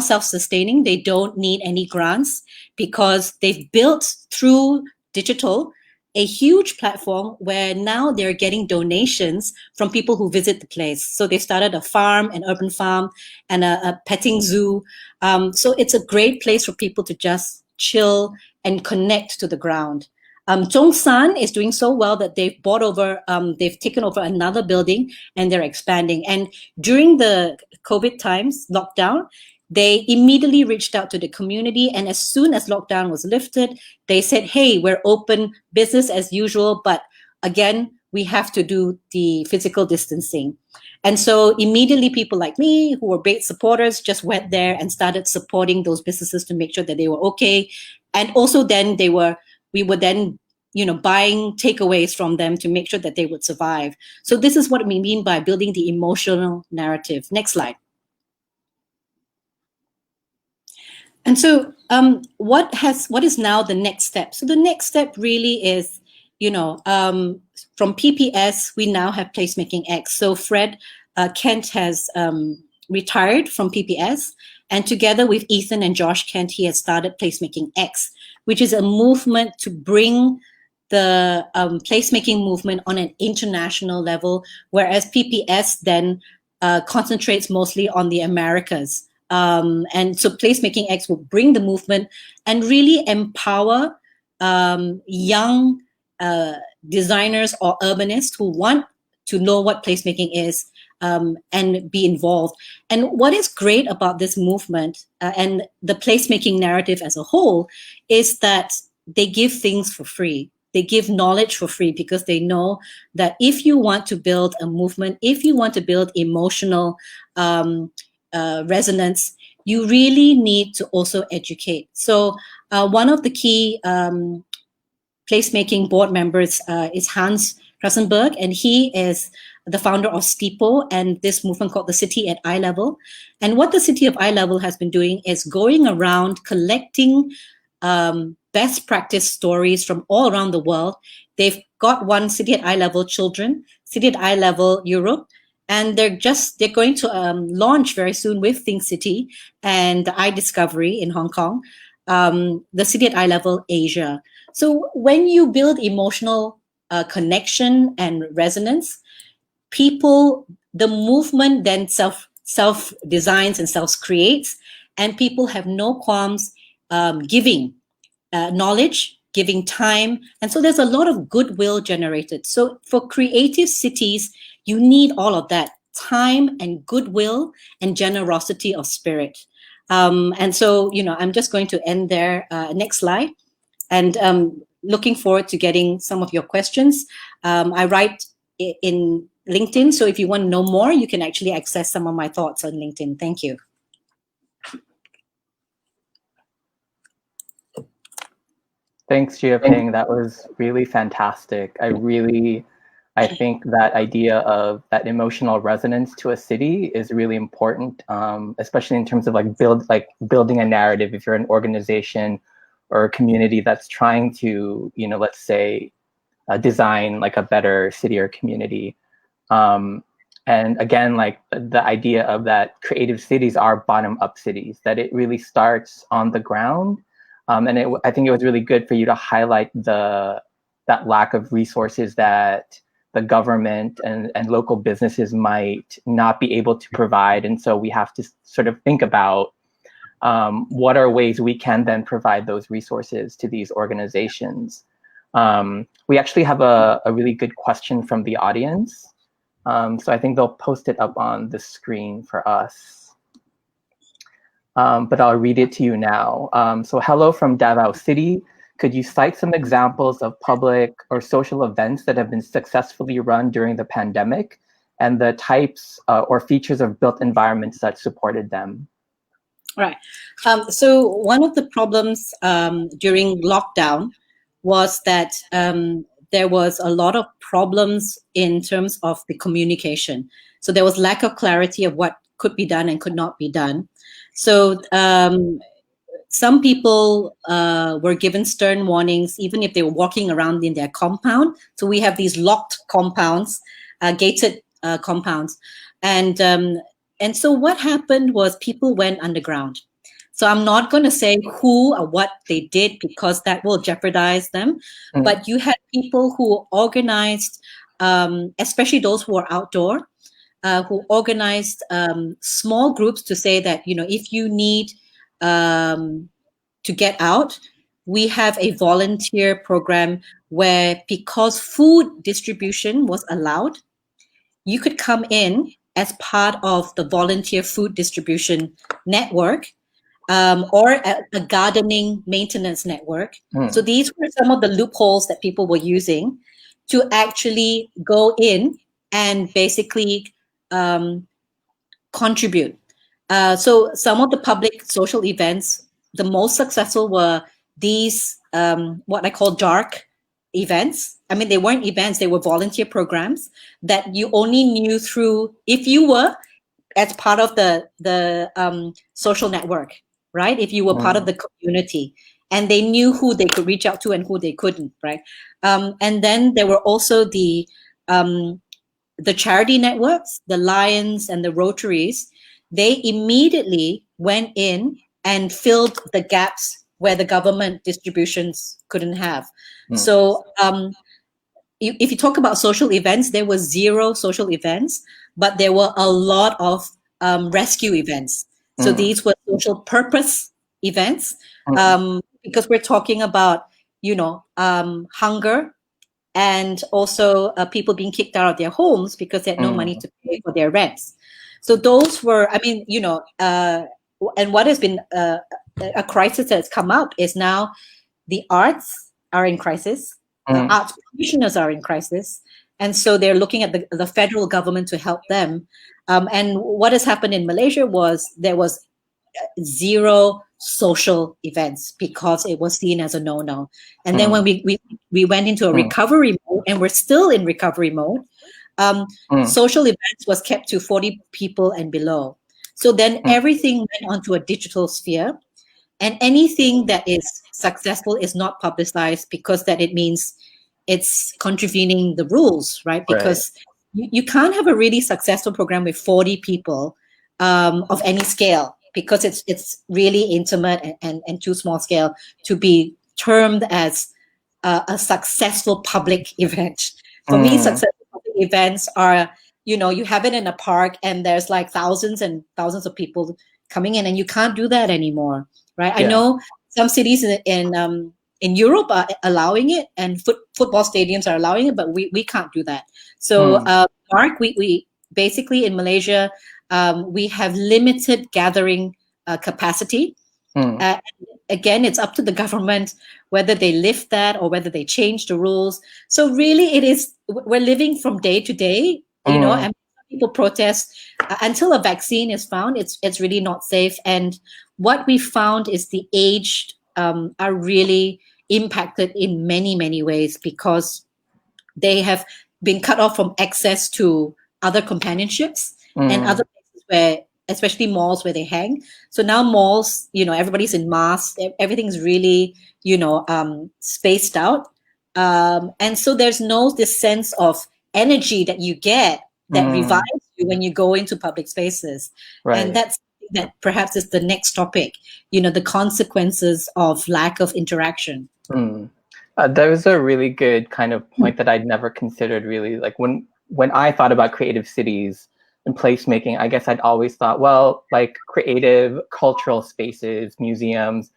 self-sustaining. They don't need any grants because they've built through digital a huge platform where now they're getting donations from people who visit the place. So they started a farm, an urban farm, and a petting zoo. So it's a great place for people to just chill and connect to the ground. Zhongshan is doing so well that they've taken over another building and they're expanding. And during the COVID times, lockdown, they immediately reached out to the community. And as soon as lockdown was lifted, they said, hey, we're open, business as usual. But again, we have to do the physical distancing. And so immediately people like me, who were great supporters, just went there and started supporting those businesses to make sure that they were okay. And also then we were then, buying takeaways from them to make sure that they would survive. So this is what we mean by building the emotional narrative. Next slide. And so what is now the next step? So the next step really is, from PPS, we now have Placemaking X. So Fred Kent has retired from PPS, and together with Ethan and Josh Kent, he has started Placemaking X, which is a movement to bring the placemaking movement on an international level, whereas PPS then concentrates mostly on the Americas. And so Placemaking X will bring the movement and really empower young designers or urbanists who want to know what placemaking is and be involved. And what is great about this movement and the placemaking narrative as a whole is that they give things for free. They give knowledge for free because they know that if you want to build a movement, if you want to build emotional resonance, you really need to also educate. So one of the key placemaking board members is Hans Krasenberg, and he is the founder of STIPO and this movement called the City at Eye Level. And what the City of Eye Level has been doing is going around collecting best practice stories from all around the world. They've got one City at Eye Level Children, City at Eye Level Europe, and they're going to launch very soon with Think City and Eye Discovery in Hong Kong, the City at Eye Level Asia. So when you build emotional connection and resonance, the movement then self designs and self creates, and people have no qualms giving knowledge, giving time, and so there's a lot of goodwill generated. So for creative cities, you need all of that: time and goodwill and generosity of spirit. And so, I'm just going to end there. Next slide. And looking forward to getting some of your questions. I write in LinkedIn, so if you want to know more, you can actually access some of my thoughts on LinkedIn. Thank you. Thanks, Jia Ping. That was really fantastic. I think that idea of that emotional resonance to a city is really important, especially in terms of building a narrative. If you're an organization or a community that's trying to, let's say, design like a better city or community. And again, like the idea of that creative cities are bottom-up cities, that it really starts on the ground. And I think it was really good for you to highlight that lack of resources that the government and local businesses might not be able to provide. And so we have to sort of think about what are ways we can then provide those resources to these organizations. We actually have a really good question from the audience. So I think they'll post it up on the screen for us. But I'll read it to you now. So hello from Davao City. Could you cite some examples of public or social events that have been successfully run during the pandemic and the types or features of built environments that supported them? Right. So one of the problems during lockdown was that there was a lot of problems in terms of the communication. So there was lack of clarity of what could be done and could not be done. So some people were given stern warnings, even if they were walking around in their compound. So we have these locked compounds, gated compounds. And so what happened was people went underground. So I'm not going to say who or what they did because that will jeopardize them. But you had people who organized, especially those who are outdoor, who organized small groups to say that, if you need to get out, we have a volunteer program where, because food distribution was allowed, you could come in as part of the volunteer food distribution network, or a gardening maintenance network. So these were some of the loopholes that people were using to actually go in and basically contribute. So some of the public social events, the most successful were these, what I call dark events. I mean, they weren't events, they were volunteer programs that you only knew through if you were as part of the social network, right? If you were part of the community, and they knew who they could reach out to and who they couldn't, right? And then there were also the charity networks, the Lions and the Rotaries. They immediately went in and filled the gaps where the government distributions couldn't have. So if you talk about social events, there were 0 social events, but there were a lot of rescue events. So these were social purpose events, because we're talking about, hunger, and also people being kicked out of their homes because they had no money to pay for their rents. So those were, and what has been a crisis that's come up is now the arts are in crisis. Arts practitioners are in crisis. And so they're looking at the federal government to help them. And what has happened in Malaysia was there was 0 social events because it was seen as a no-no. And then when we went into a recovery mode, and we're still in recovery mode, social events was kept to 40 people and below. So then everything went onto a digital sphere. And anything that is successful is not publicized because that it means it's contravening the rules, right? Because you can't have a really successful program with 40 people of any scale, because it's really intimate and too small scale to be termed as a successful public event. For me, successful public events are, you have it in a park and there's like thousands and thousands of people coming in, and you can't do that anymore. Right. I know some cities in Europe are allowing it, and football stadiums are allowing it, but we can't do that. So, Marc, we basically in Malaysia, we have limited gathering capacity. Again, it's up to the government whether they lift that or whether they change the rules. So really, we're living from day to day, and people protest until a vaccine is found. It's really not safe. And what we found is the aged are really impacted in many, many ways because they have been cut off from access to other companionships and other places where, especially malls where they hang. So now malls, everybody's in masks, everything's really, spaced out. And so there's this sense of energy that you get that revives you when you go into public spaces. And that perhaps is the next topic, the consequences of lack of interaction. That was a really good kind of point that I'd never considered, really. Like when I thought about creative cities and placemaking, I guess I'd always thought, well, like creative cultural spaces, museums.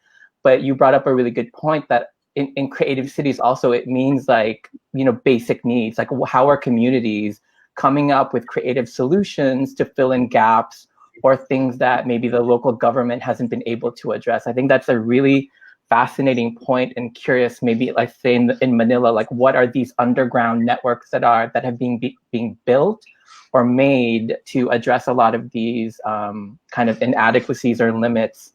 But you brought up a really good point that in creative cities also, it means like, basic needs, like how are communities coming up with creative solutions to fill in gaps or things that maybe the local government hasn't been able to address. I think that's a really fascinating point, and curious, maybe let's say in Manila, like what are these underground networks that have been being built or made to address a lot of these kind of inadequacies or limits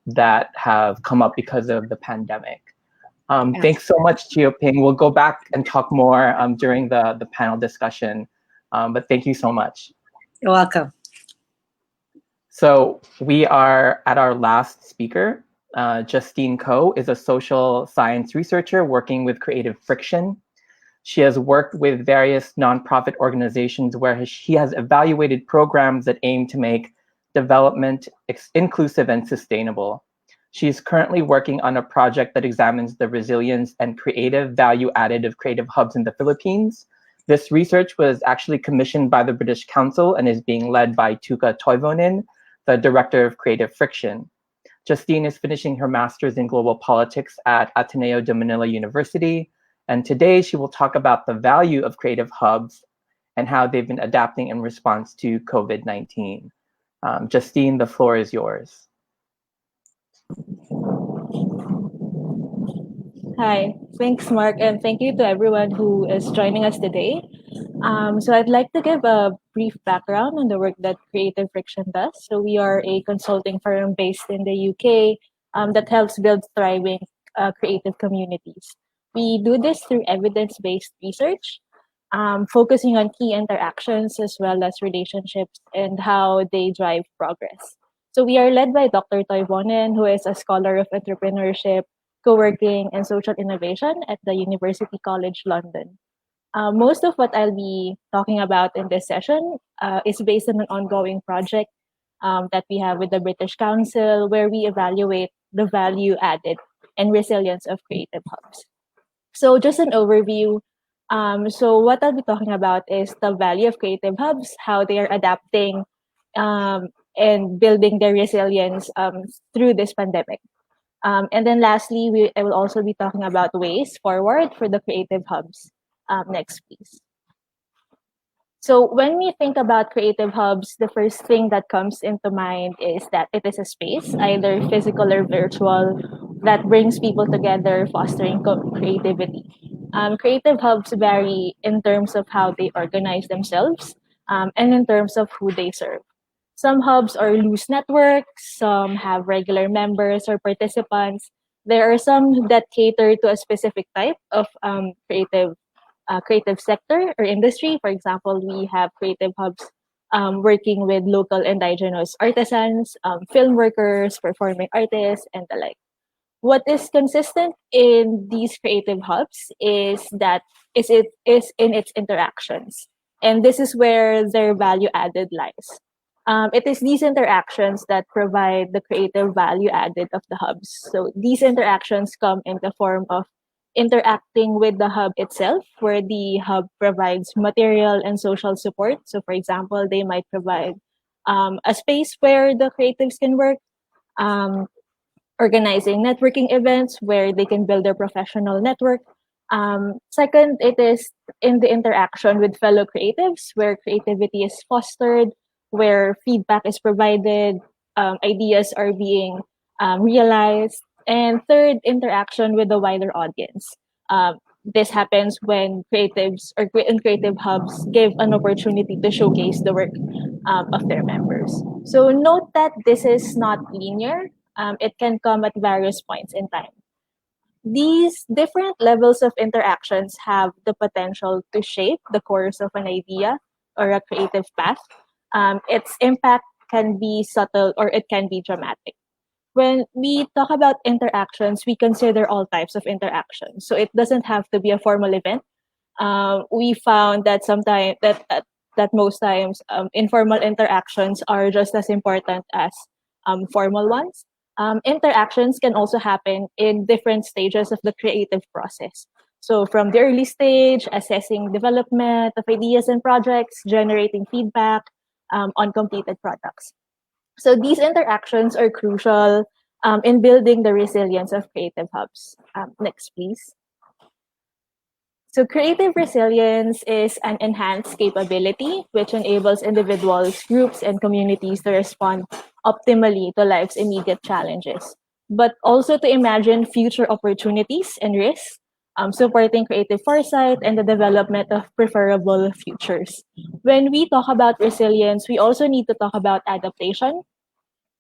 that have come up because of the pandemic. Thanks so much, Jia Ping. We'll go back and talk more during the panel discussion, but thank you so much. You're welcome. So we are at our last speaker. Justine Co is a social science researcher working with Creative Friction. She has worked with various nonprofit organizations where she has evaluated programs that aim to make development, inclusive, and sustainable. She's currently working on a project that examines the resilience and creative value added of creative hubs in the Philippines. This research was actually commissioned by the British Council and is being led by Tuka Toivonen, the Director of Creative Friction. Justine is finishing her master's in global politics at Ateneo de Manila University, and today she will talk about the value of creative hubs and how they've been adapting in response to COVID-19. Justine, the floor is yours. Hi, thanks, Mark, and thank you to everyone who is joining us today. So I'd like to give a brief background on the work that Creative Friction does. So we are a consulting firm based in the UK that helps build thriving creative communities. We do this through evidence-based research, focusing on key interactions as well as relationships and how they drive progress. So we are led by Dr. Toivonen, who is a scholar of entrepreneurship, co-working, and social innovation at the University College London. Most of what I'll be talking about in this session is based on an ongoing project that we have with the British Council, where we evaluate the value added and resilience of creative hubs. So just an overview. So what I'll be talking about is the value of creative hubs, how they are adapting and building their resilience through this pandemic. And then lastly, I will also be talking about ways forward for the creative hubs. Next, please. So when we think about creative hubs, the first thing that comes into mind is that it is a space, either physical or virtual, that brings people together, fostering creativity. Creative hubs vary in terms of how they organize themselves and in terms of who they serve. Some hubs are loose networks, some have regular members or participants. There are some that cater to a specific type of creative sector or industry. For example, we have creative hubs working with local indigenous artisans, film workers, performing artists, and the like. What is consistent in these creative hubs is in its interactions, and this is where their value added lies. It is these interactions that provide the creative value added of the hubs. So these interactions come in the form of interacting with the hub itself, where the hub provides material and social support. So for example, they might provide a space where the creatives can work, organizing networking events where they can build their professional network. Second, it is in the interaction with fellow creatives, where creativity is fostered, where feedback is provided, ideas are being realized. And third, interaction with the wider audience. This happens when creatives or creative hubs give an opportunity to showcase the work of their members. So note that this is not linear. It can come at various points in time. These different levels of interactions have the potential to shape the course of an idea or a creative path. Its impact can be subtle or it can be dramatic. When we talk about interactions, we consider all types of interactions. So it doesn't have to be a formal event. We found that sometimes that most times informal interactions are just as important as formal ones. Interactions can also happen in different stages of the creative process. So from the early stage, assessing development of ideas and projects, generating feedback on completed products. So these interactions are crucial in building the resilience of creative hubs. Next, please. So creative resilience is an enhanced capability which enables individuals, groups, and communities to respond optimally to life's immediate challenges, but also to imagine future opportunities and risks, supporting creative foresight and the development of preferable futures. When we talk about resilience, we also need to talk about adaptation,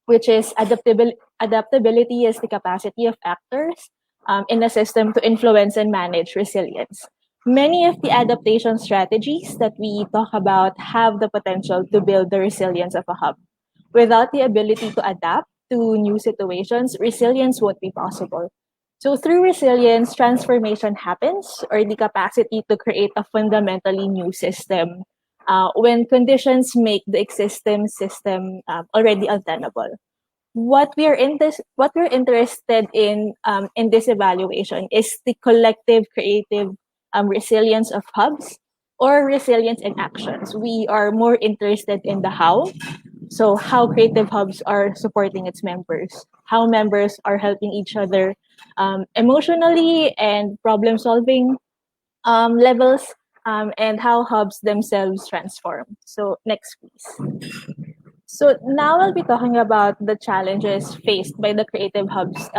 which is adaptability is the capacity of actors in a system to influence and manage resilience. Many of the adaptation strategies that we talk about have the potential to build the resilience of a hub. Without the ability to adapt to new situations, resilience won't be possible. So through resilience, transformation happens, or the capacity to create a fundamentally new system when conditions make the existing system already untenable. What we're interested in this evaluation is the collective creative resilience of hubs or resilience in actions. We are more interested in the how. So how creative hubs are supporting its members, how members are helping each other emotionally and problem solving levels, and how hubs themselves transform. So next, please. So now I'll be talking about the challenges faced by the creative hubs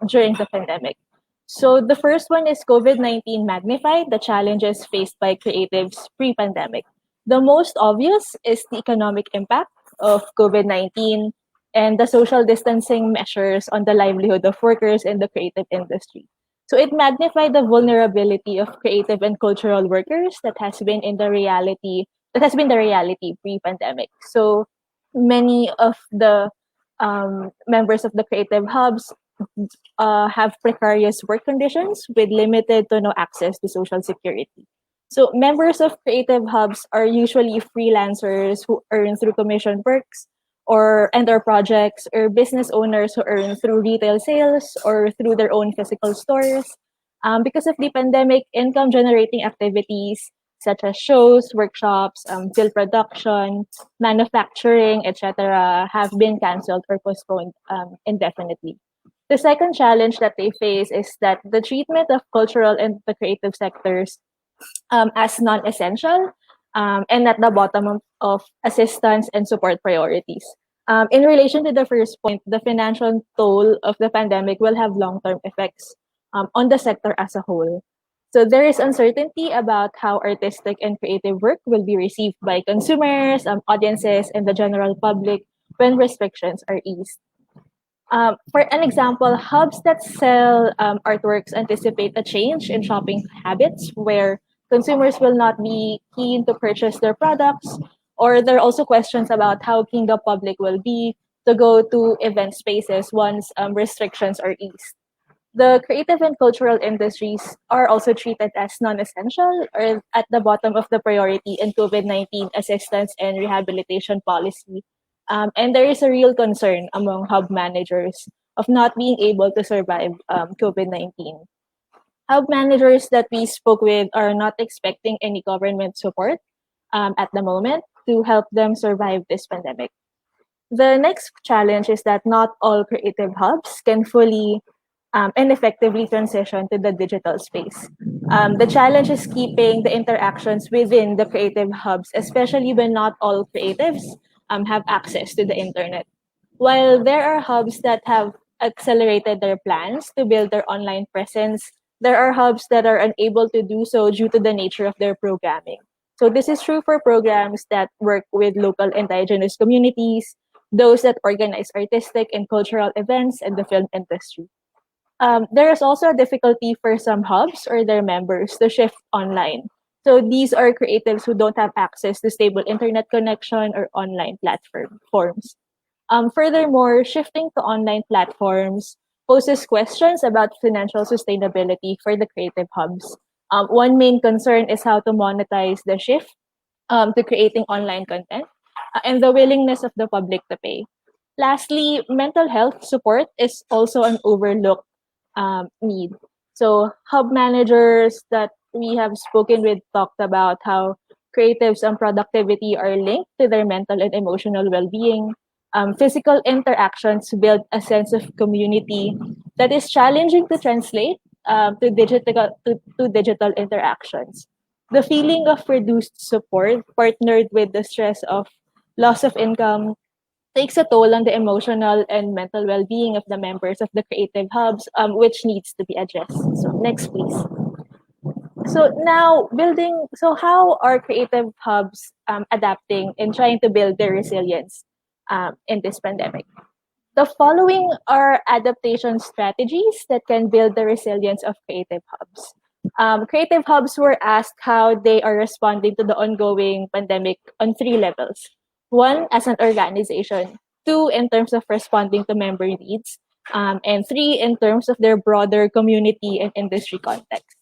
during the pandemic. So the first one is COVID-19 magnified the challenges faced by creatives pre-pandemic. The most obvious is the economic impact of COVID-19 and the social distancing measures on the livelihood of workers in the creative industry. So it magnified the vulnerability of creative and cultural workers that has been the reality pre-pandemic. So many of the members of the creative hubs have precarious work conditions with limited to no access to social security. So members of creative hubs are usually freelancers who earn through commission works or and their projects, or business owners who earn through retail sales or through their own physical stores. Because of the pandemic, income generating activities such as shows, workshops, film production, manufacturing, etc., have been cancelled or postponed indefinitely. The second challenge that they face is that the treatment of cultural and the creative sectors as non-essential and at the bottom of assistance and support priorities. In relation to the first point, the financial toll of the pandemic will have long-term effects on the sector as a whole. So there is uncertainty about how artistic and creative work will be received by consumers, audiences, and the general public when restrictions are eased. For an example, hubs that sell artworks anticipate a change in shopping habits where consumers will not be keen to purchase their products, or there are also questions about how keen the public will be to go to event spaces once restrictions are eased. The creative and cultural industries are also treated as non-essential or at the bottom of the priority in COVID-19 assistance and rehabilitation policy. And there is a real concern among hub managers of not being able to survive COVID-19. Hub managers that we spoke with are not expecting any government support at the moment to help them survive this pandemic. The next challenge is that not all creative hubs can fully and effectively transition to the digital space. The challenge is keeping the interactions within the creative hubs, especially when not all creatives have access to the internet. While there are hubs that have accelerated their plans to build their online presence, there are hubs that are unable to do so due to the nature of their programming. So this is true for programs that work with local indigenous communities, those that organize artistic and cultural events, and the film industry. There is also a difficulty for some hubs or their members to shift online. So these are creatives who don't have access to stable internet connection or online platforms. Furthermore, shifting to online platforms poses questions about financial sustainability for the creative hubs. One main concern is how to monetize the shift to creating online content and the willingness of the public to pay. Lastly, mental health support is also an overlooked need. So hub managers that we have spoken with talked about how creatives and productivity are linked to their mental and emotional well-being. Physical interactions build a sense of community that is challenging to translate to digital interactions. The feeling of reduced support, partnered with the stress of loss of income, takes a toll on the emotional and mental well-being of the members of the creative hubs, which needs to be addressed. So next, please. So how are creative hubs adapting and trying to build their resilience in this pandemic? The following are adaptation strategies that can build the resilience of creative hubs. Creative hubs were asked how they are responding to the ongoing pandemic on three levels. One, as an organization. Two, in terms of responding to member needs. And three, in terms of their broader community and industry context.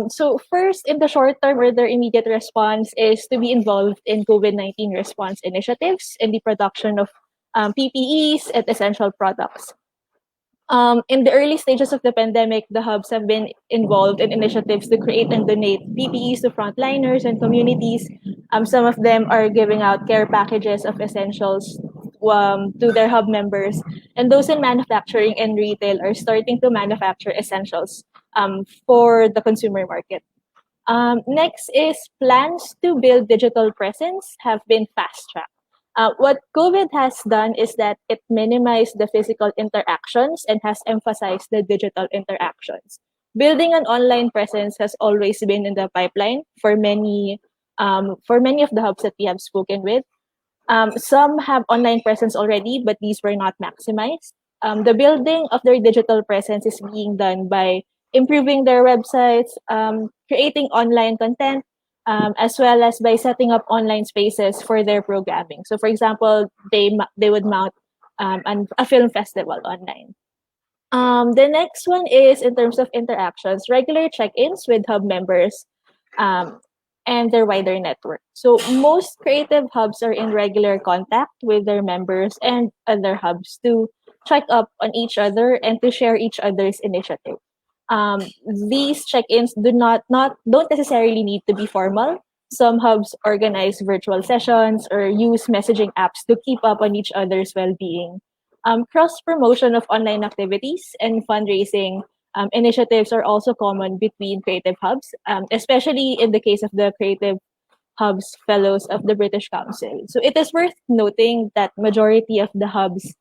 So first, in the short term, or their immediate response is to be involved in COVID-19 response initiatives and the production of PPEs and essential products. In the early stages of the pandemic, the hubs have been involved in initiatives to create and donate PPEs to frontliners and communities. Some of them are giving out care packages of essentials to their hub members, and those in manufacturing and retail are starting to manufacture essentials for the consumer market. Next is plans to build digital presence have been fast tracked. What COVID has done is that it minimized the physical interactions and has emphasized the digital interactions. Building an online presence has always been in the pipeline for many of the hubs that we have spoken with. Some have online presence already, but these were not maximized. The building of their digital presence is being done by improving their websites, creating online content, as well as by setting up online spaces for their programming. So, for example, they would mount a film festival online. The next one is in terms of interactions, regular check-ins with hub members and their wider network. So most creative hubs are in regular contact with their members and other hubs to check up on each other and to share each other's initiative. Um, these check-ins don't necessarily need to be formal. Some hubs organize virtual sessions or use messaging apps to keep up on each other's well-being. Cross promotion of online activities and fundraising initiatives are also common between creative hubs, especially in the case of the creative hubs fellows of the British Council. So it is worth noting that majority of the hubs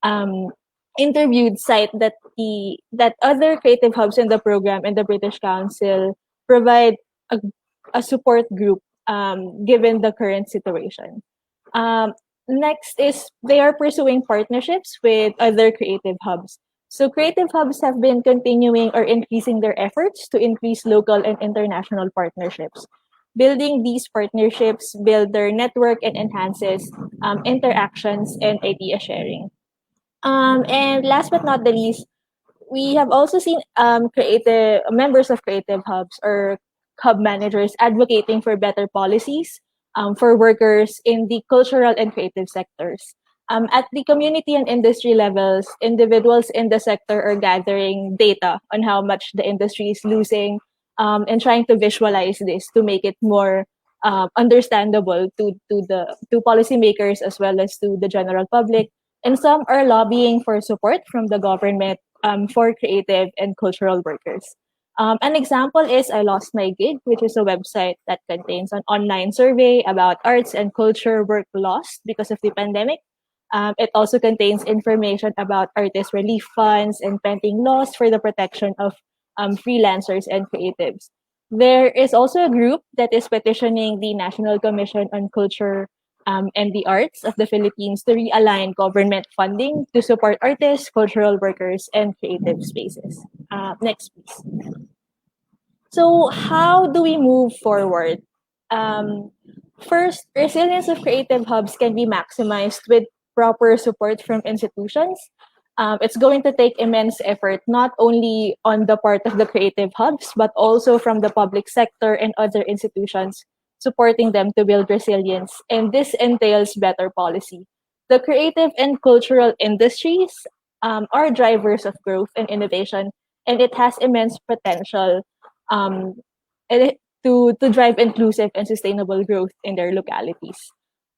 um, interviewed cite that other creative hubs in the program and the British Council provide a, a support group given the current situation. Um, Next is they are pursuing partnerships with other creative hubs. So creative hubs have been continuing or increasing their efforts to increase local and international partnerships. Building these partnerships build their network and enhances interactions and idea sharing. And last but not the least, we have also seen creative members of creative hubs or hub managers advocating for better policies for workers in the cultural and creative sectors. At the community and industry levels, individuals in the sector are gathering data on how much the industry is losing and trying to visualize this to make it more understandable to policymakers as well as to the general public. And some are lobbying for support from the government for creative and cultural workers. An example is I Lost My Gig, which is a website that contains an online survey about arts and culture work lost because of the pandemic. It also contains information about artist relief funds and pending laws for the protection of freelancers and creatives. There is also a group that is petitioning the National Commission on Culture and the Arts of the Philippines to realign government funding to support artists, cultural workers, and creative spaces. Next, please. So, how do we move forward? Um, First, resilience of creative hubs can be maximized with proper support from institutions. It's going to take immense effort, not only on the part of the creative hubs, but also from the public sector and other institutions supporting them to build resilience. And this entails better policy. The creative and cultural industries are drivers of growth and innovation, and it has immense potential um, to drive inclusive and sustainable growth in their localities.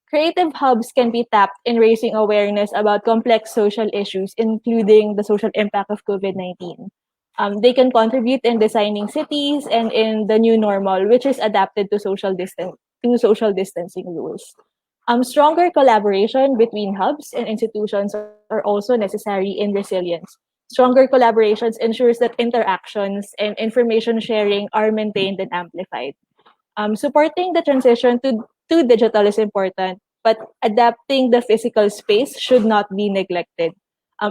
Creative hubs can be tapped in raising awareness about complex social issues, including the social impact of COVID-19. They can contribute in designing cities and in the new normal, which is adapted to social distancing rules. Stronger collaboration between hubs and institutions are also necessary in resilience. Stronger collaborations ensures that interactions and information sharing are maintained and amplified. Supporting the transition to digital is important, but adapting the physical space should not be neglected,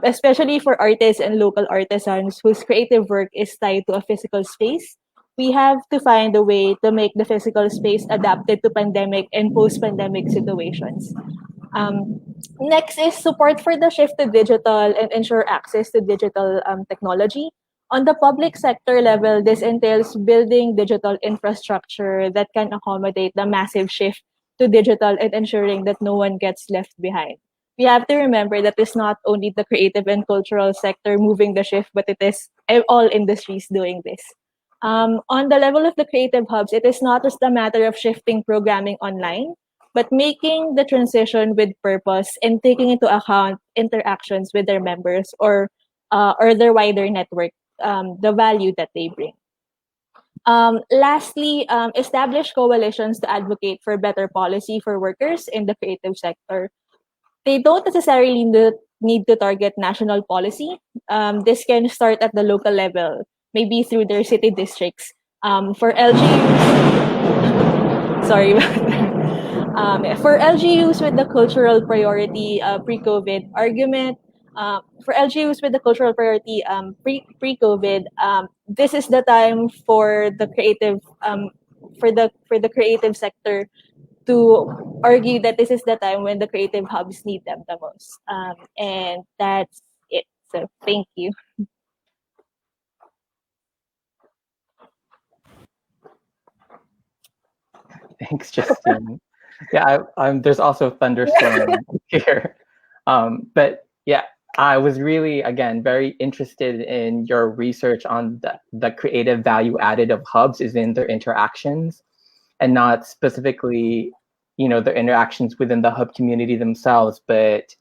especially for artists and local artisans whose creative work is tied to a physical space. We have to find a way to make the physical space adapted to pandemic and post-pandemic situations. Um, Next is support for the shift to digital and ensure access to digital technology. On the public sector level, this entails building digital infrastructure that can accommodate the massive shift to digital and ensuring that no one gets left behind. We have to remember that it's not only the creative and cultural sector moving the shift, but it is all industries doing this. On the level of the creative hubs, it is not just a matter of shifting programming online, but making the transition with purpose and taking into account interactions with their members or their wider network, the value that they bring. Lastly, establish coalitions to advocate for better policy for workers in the creative sector. They don't necessarily need to target national policy. This can start at the local level, maybe through their city districts. For LGUs, sorry about that. For LGUs with the cultural priority pre-COVID argument, for LGUs with the cultural priority pre-COVID, this is the time for the creative for the creative sector to argue that this is the time when the creative hubs need them the most. And that's it. So thank you. Thanks, Justine. Yeah, there's also thunderstorm here. But yeah, I was really, again, very interested in your research on the creative value added of hubs is in their interactions and not specifically, their interactions within the hub community themselves, but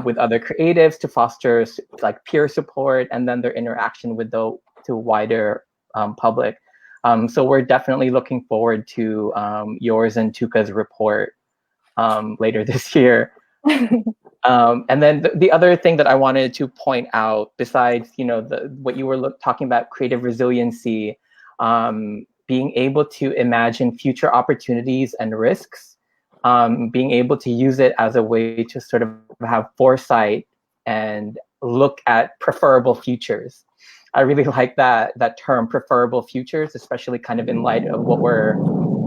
with other creatives to foster like peer support and then their interaction with the wider public. So we're definitely looking forward to yours and Tuka's report later this year. And then the other thing that I wanted to point out, besides what you were talking about, creative resiliency, being able to imagine future opportunities and risks, being able to use it as a way to sort of have foresight and look at preferable futures. I really like that term, preferable futures, especially kind of in light of what we're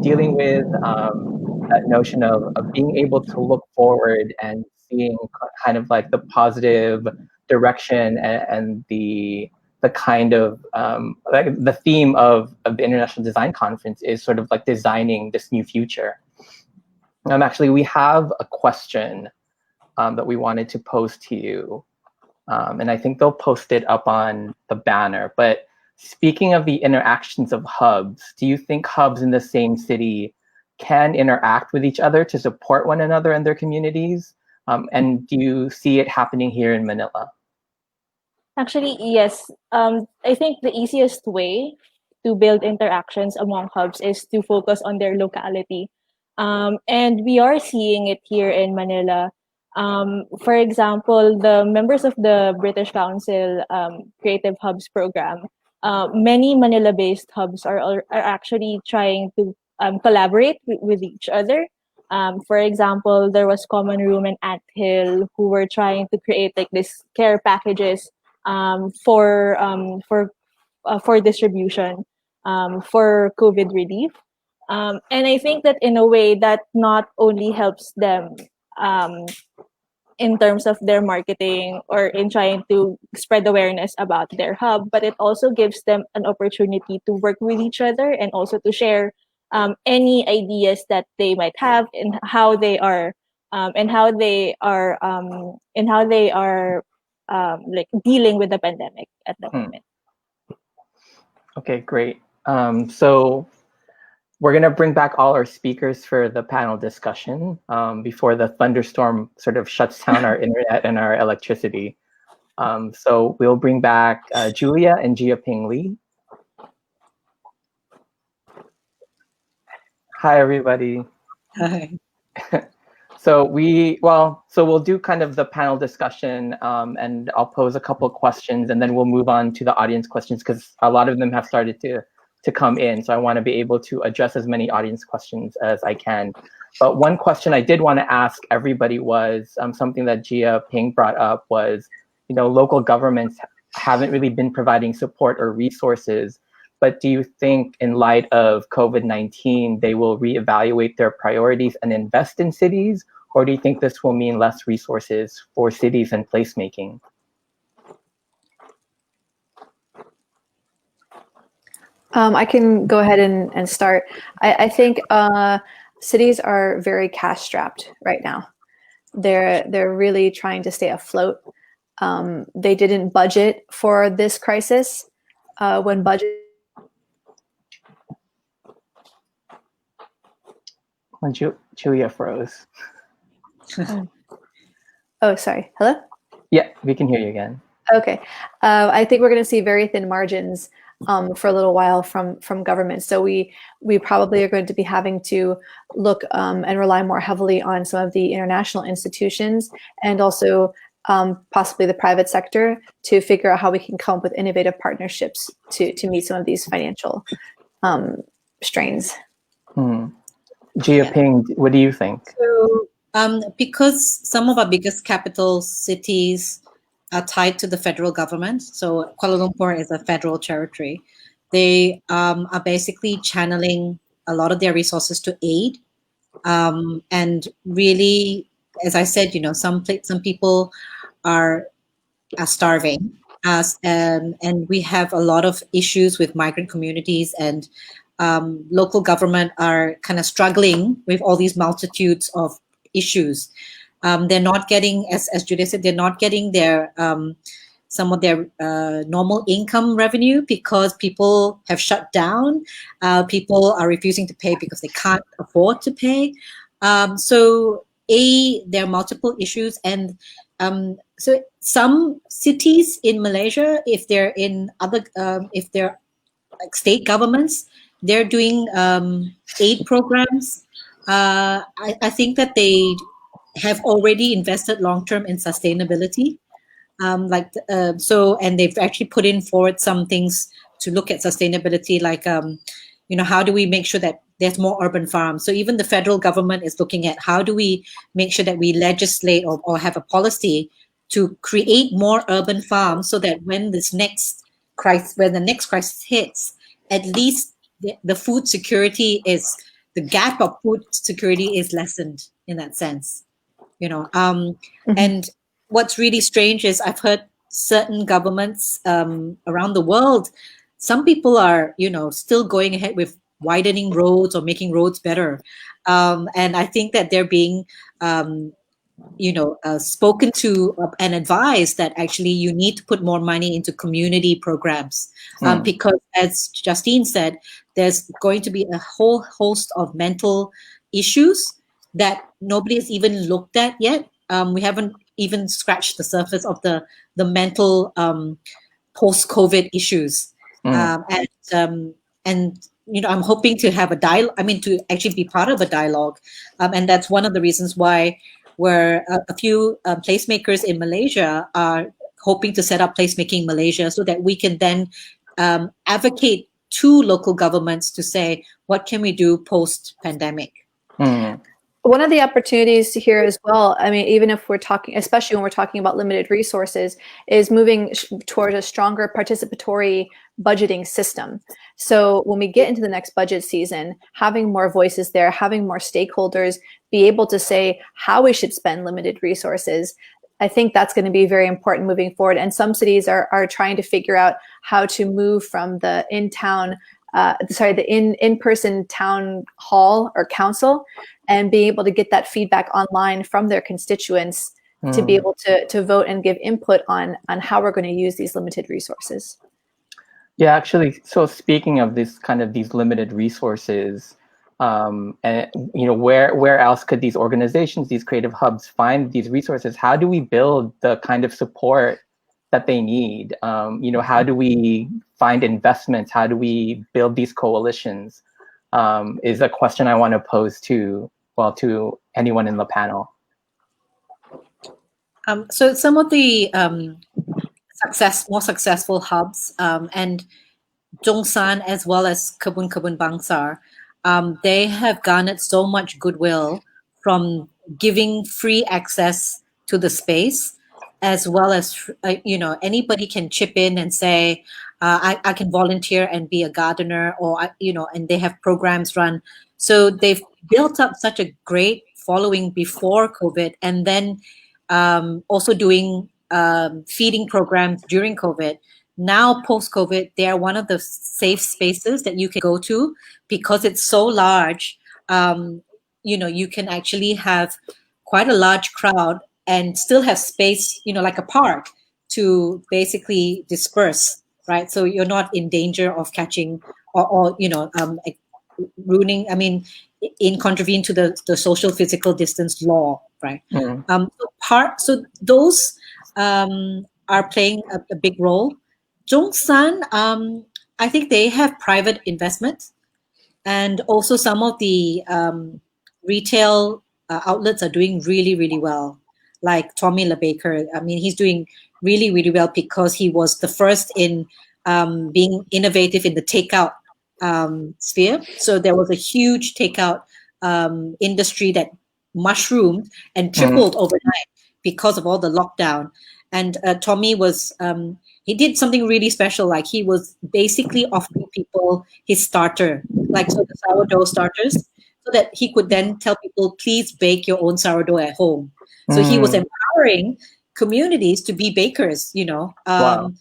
dealing with, that notion of being able to look forward and seeing kind of like the positive direction and the kind of like the theme of the International Design Conference is sort of like designing this new future. Actually, we have a question that we wanted to pose to you. And I think they'll post it up on the banner. But speaking of the interactions of hubs, do you think hubs in the same city can interact with each other to support one another and their communities? And do you see it happening here in Manila? Actually, yes. I think the easiest way to build interactions among hubs is to focus on their locality. And we are seeing it here in Manila. For example, the members of the British Council Creative Hubs program, many Manila-based hubs are actually trying to collaborate with each other. For example, there was Common Room and Ant Hill who were trying to create like this care packages for distribution for COVID relief. And I think that in a way that not only helps them in terms of their marketing or in trying to spread awareness about their hub, but it also gives them an opportunity to work with each other and also to share any ideas that they might have and how they are like dealing with the pandemic at the moment. Okay, great. So we're going to bring back all our speakers for the panel discussion before the thunderstorm sort of shuts down our internet and our electricity. So we'll bring back Julia and Jia Ping Lee. Hi, everybody. Hi. So we'll do kind of the panel discussion and I'll pose a couple of questions and then we'll move on to the audience questions because a lot of them have started to come in. So I want to be able to address as many audience questions as I can. But one question I did want to ask everybody was something that Jia Ping brought up was, local governments haven't really been providing support or resources. But do you think in light of COVID-19, they will reevaluate their priorities and invest in cities? Or do you think this will mean less resources for cities and placemaking? I can go ahead and start. I think cities are very cash strapped right now. They're really trying to stay afloat. They didn't budget for this crisis. When budget Julia froze. Oh, sorry. Hello? Yeah, we can hear you again. Okay. I think we're going to see very thin margins for a little while from government. So we probably are going to be having to look and rely more heavily on some of the international institutions and also possibly the private sector to figure out how we can come up with innovative partnerships to meet some of these financial strains. Jia Ping, what do you think? So, because some of our biggest capital cities are tied to the federal government, so Kuala Lumpur is a federal territory, they are basically channeling a lot of their resources to aid. And really, as I said, some people are starving, and we have a lot of issues with migrant communities, and local government are kind of struggling with all these multitudes of issues. They're not getting, as Julia said, they're not getting their some of their normal income revenue because people have shut down. People are refusing to pay because they can't afford to pay. So there are multiple issues, and so some cities in Malaysia, if they're in other, if they're like state governments, they're doing aid programs. I think that they have already invested long-term in sustainability. And they've actually put in forward some things to look at sustainability, like, how do we make sure that there's more urban farms? So even the federal government is looking at how do we make sure that we legislate or have a policy to create more urban farms so that when the next crisis hits, at least the food security the gap of food security is lessened in that sense, And what's really strange is I've heard certain governments around the world, some people are, still going ahead with widening roads or making roads better. And I think that they're being, spoken to and advised that actually you need to put more money into community programs because, as Justine said, there's going to be a whole host of mental issues that nobody has even looked at yet. We haven't even scratched the surface of the mental post-COVID issues, and I'm hoping to have a dialogue. I mean, to actually be part of a dialogue, and that's one of the reasons why a few placemakers in Malaysia are hoping to set up Placemaking Malaysia, so that we can then advocate to local governments to say, what can we do post-pandemic? One of the opportunities here as well, I mean, even if we're talking, especially when we're talking about limited resources, is moving towards a stronger participatory budgeting system. So when we get into the next budget season, having more voices there, having more stakeholders be able to say how we should spend limited resources, I think that's going to be very important moving forward. And some cities are trying to figure out how to move from the in-person town hall or council and being able to get that feedback online from their constituents to be able to vote and give input on how we're going to use these limited resources. Yeah, actually, so speaking of these limited resources, and where else could these organizations, these creative hubs, find these resources? How do we build the kind of support that they need? How do we find investments? How do we build these coalitions? Is a question I want to pose to anyone in the panel. So some of the more successful hubs, and Zhongshan as well as Kebun Bangsar, they have garnered so much goodwill from giving free access to the space, as well as anybody can chip in and say, I can volunteer and be a gardener, or and they have programs run. So they've built up such a great following before COVID, and then also doing feeding programs during COVID, Now, post-COVID, they are one of the safe spaces that you can go to because it's so large. You can actually have quite a large crowd and still have space, like a park to basically disperse, right? So you're not in danger of catching or ruining, in contravene to the social physical distance law, right? Mm. So those are playing a big role. Zhongshan, I think they have private investment, and also some of the retail outlets are doing really, really well. Like Tommy LeBaker, he's doing really, really well because he was the first in being innovative in the takeout sphere. So there was a huge takeout industry that mushroomed and tripled overnight because of all the lockdown. And Tommy was he did something really special. Like he was basically offering people his starter, like so the sourdough starters, so that he could then tell people, please bake your own sourdough at home. So he was empowering communities to be bakers, Wow.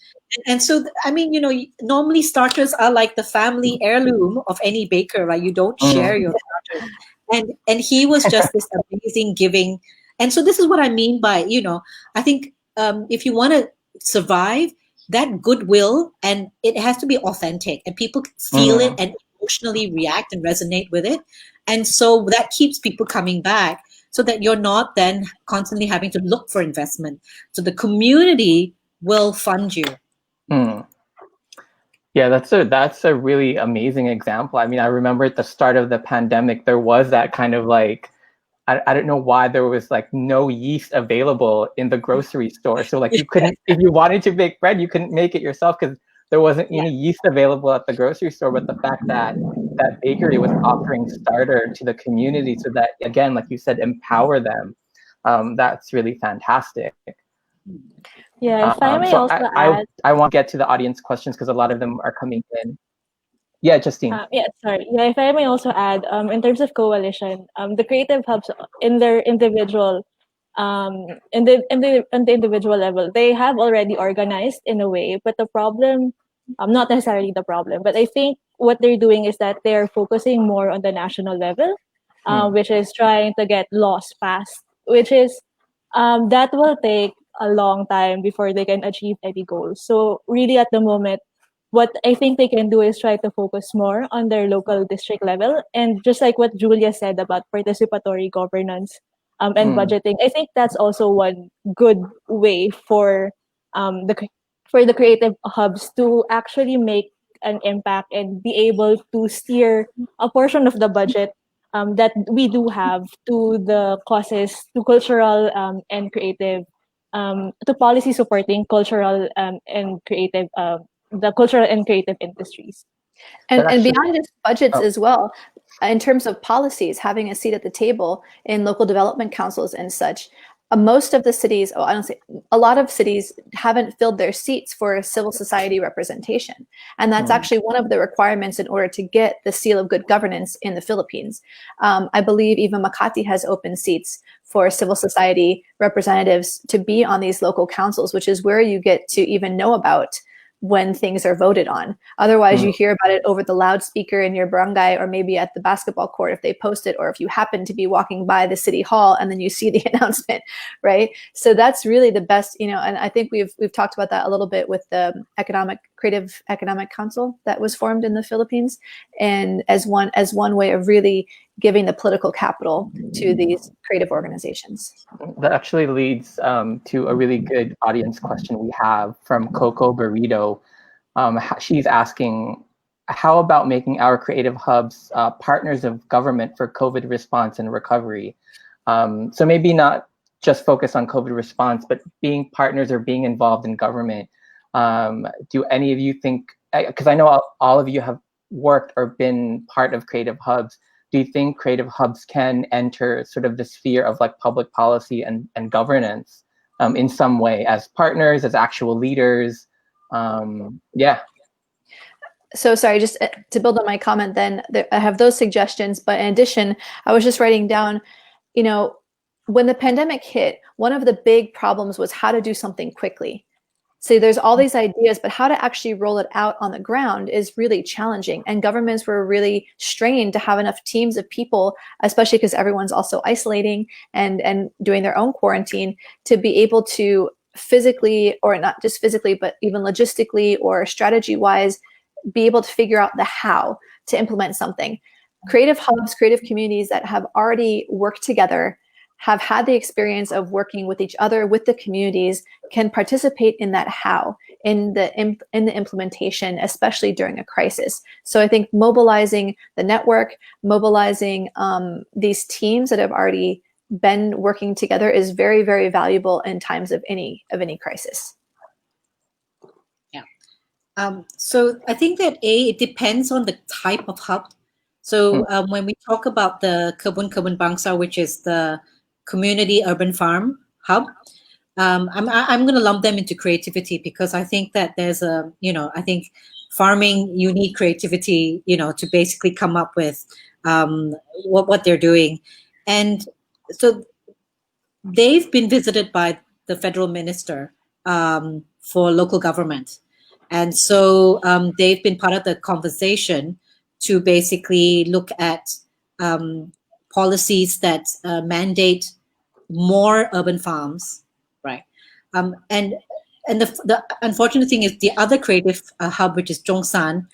and so, normally starters are like the family heirloom of any baker, right? You don't share your starters. And he was just this amazing giving. And so this is what I mean by, I think if you want to survive, that goodwill, and it has to be authentic and people feel it and emotionally react and resonate with it. And so that keeps people coming back so that you're not then constantly having to look for investment. So the community will fund you. Yeah, that's a really amazing example. I mean, I remember at the start of the pandemic, there was that kind of like, I don't know why there was like no yeast available in the grocery store. So like you couldn't, if you wanted to bake bread, you couldn't make it yourself because there wasn't any yeast available at the grocery store. But the fact that that bakery was offering starter to the community so that, again, like you said, empower them, that's really fantastic. Yeah, if I may So also add. I want to get to the audience questions because a lot of them are coming in. Yeah, Justine. Sorry. Yeah, if I may also add, in terms of coalition, the creative hubs in their individual, in the individual level, they have already organized in a way. But the problem, not necessarily the problem, but I think what they're doing is that they're focusing more on the national level, which is trying to get laws passed, which is that will take a long time before they can achieve any goals. So really, at the moment, what I think they can do is try to focus more on their local district level. And just like what Julia said about participatory governance and budgeting, I think that's also one good way for the creative hubs to actually make an impact and be able to steer a portion of the budget that we do have to the causes, to cultural and creative, to policy supporting cultural and creative the cultural and creative industries. And beyond just budgets as well, in terms of policies, having a seat at the table in local development councils and such, most of the cities, a lot of cities haven't filled their seats for civil society representation. And that's actually one of the requirements in order to get the seal of good governance in the Philippines. I believe even Makati has open seats for civil society representatives to be on these local councils, which is where you get to even know about when things are voted on. Otherwise, you hear about it over the loudspeaker in your barangay or maybe at the basketball court if they post it, or if you happen to be walking by the city hall and then you see the announcement, right? So that's really the best, and I think we've talked about that a little bit with the Creative Economic Council that was formed in the Philippines, and as one way of really giving the political capital to these creative organizations. That actually leads to a really good audience question we have from Coco Burrito. She's asking, how about making our creative hubs partners of government for COVID response and recovery? So maybe not just focus on COVID response, but being partners or being involved in government. Do any of you think, because I know all of you have worked or been part of creative hubs, do you think creative hubs can enter sort of the sphere of like public policy and governance in some way as partners, as actual leaders? Yeah. So sorry, just to build on my comment then, I have those suggestions, but in addition, I was just writing down, when the pandemic hit, one of the big problems was how to do something quickly. So there's all these ideas, but how to actually roll it out on the ground is really challenging. And governments were really strained to have enough teams of people, especially because everyone's also isolating and doing their own quarantine, to be able to physically, or not just physically, but even logistically or strategy wise, be able to figure out the how to implement something. Creative hubs, creative communities that have already worked together, have had the experience of working with each other, with the communities, can participate in that how, in the implementation, especially during a crisis. So I think mobilizing the network, mobilizing these teams that have already been working together is very, very valuable in times of any crisis. Yeah. So I think that it depends on the type of hub. So when we talk about the Kebun Bangsa, which is the community urban farm hub, I'm going to lump them into creativity, because I think that there's I think farming, you need creativity, to basically come up with what they're doing. And so they've been visited by the federal minister for local government. And so they've been part of the conversation to basically look at policies that mandate more urban farms, right? And the unfortunate thing is the other creative hub, which is Zhongshan,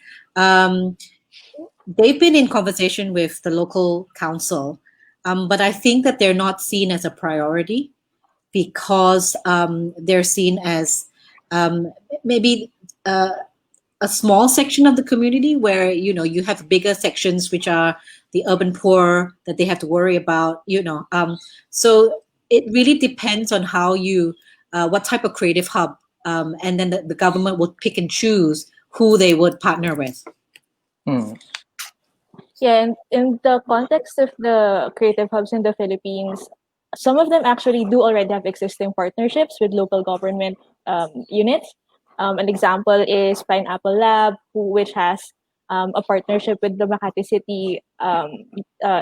they've been in conversation with the local council, but I think that they're not seen as a priority, because they're seen as maybe a small section of the community, where you have bigger sections which are the urban poor that they have to worry about. So it really depends on how you what type of creative hub, and then the government would pick and choose who they would partner with. Yeah, and in the context of the creative hubs in the Philippines, some of them actually do already have existing partnerships with local government units. An example is Pineapple Lab, which has a partnership with the Makati City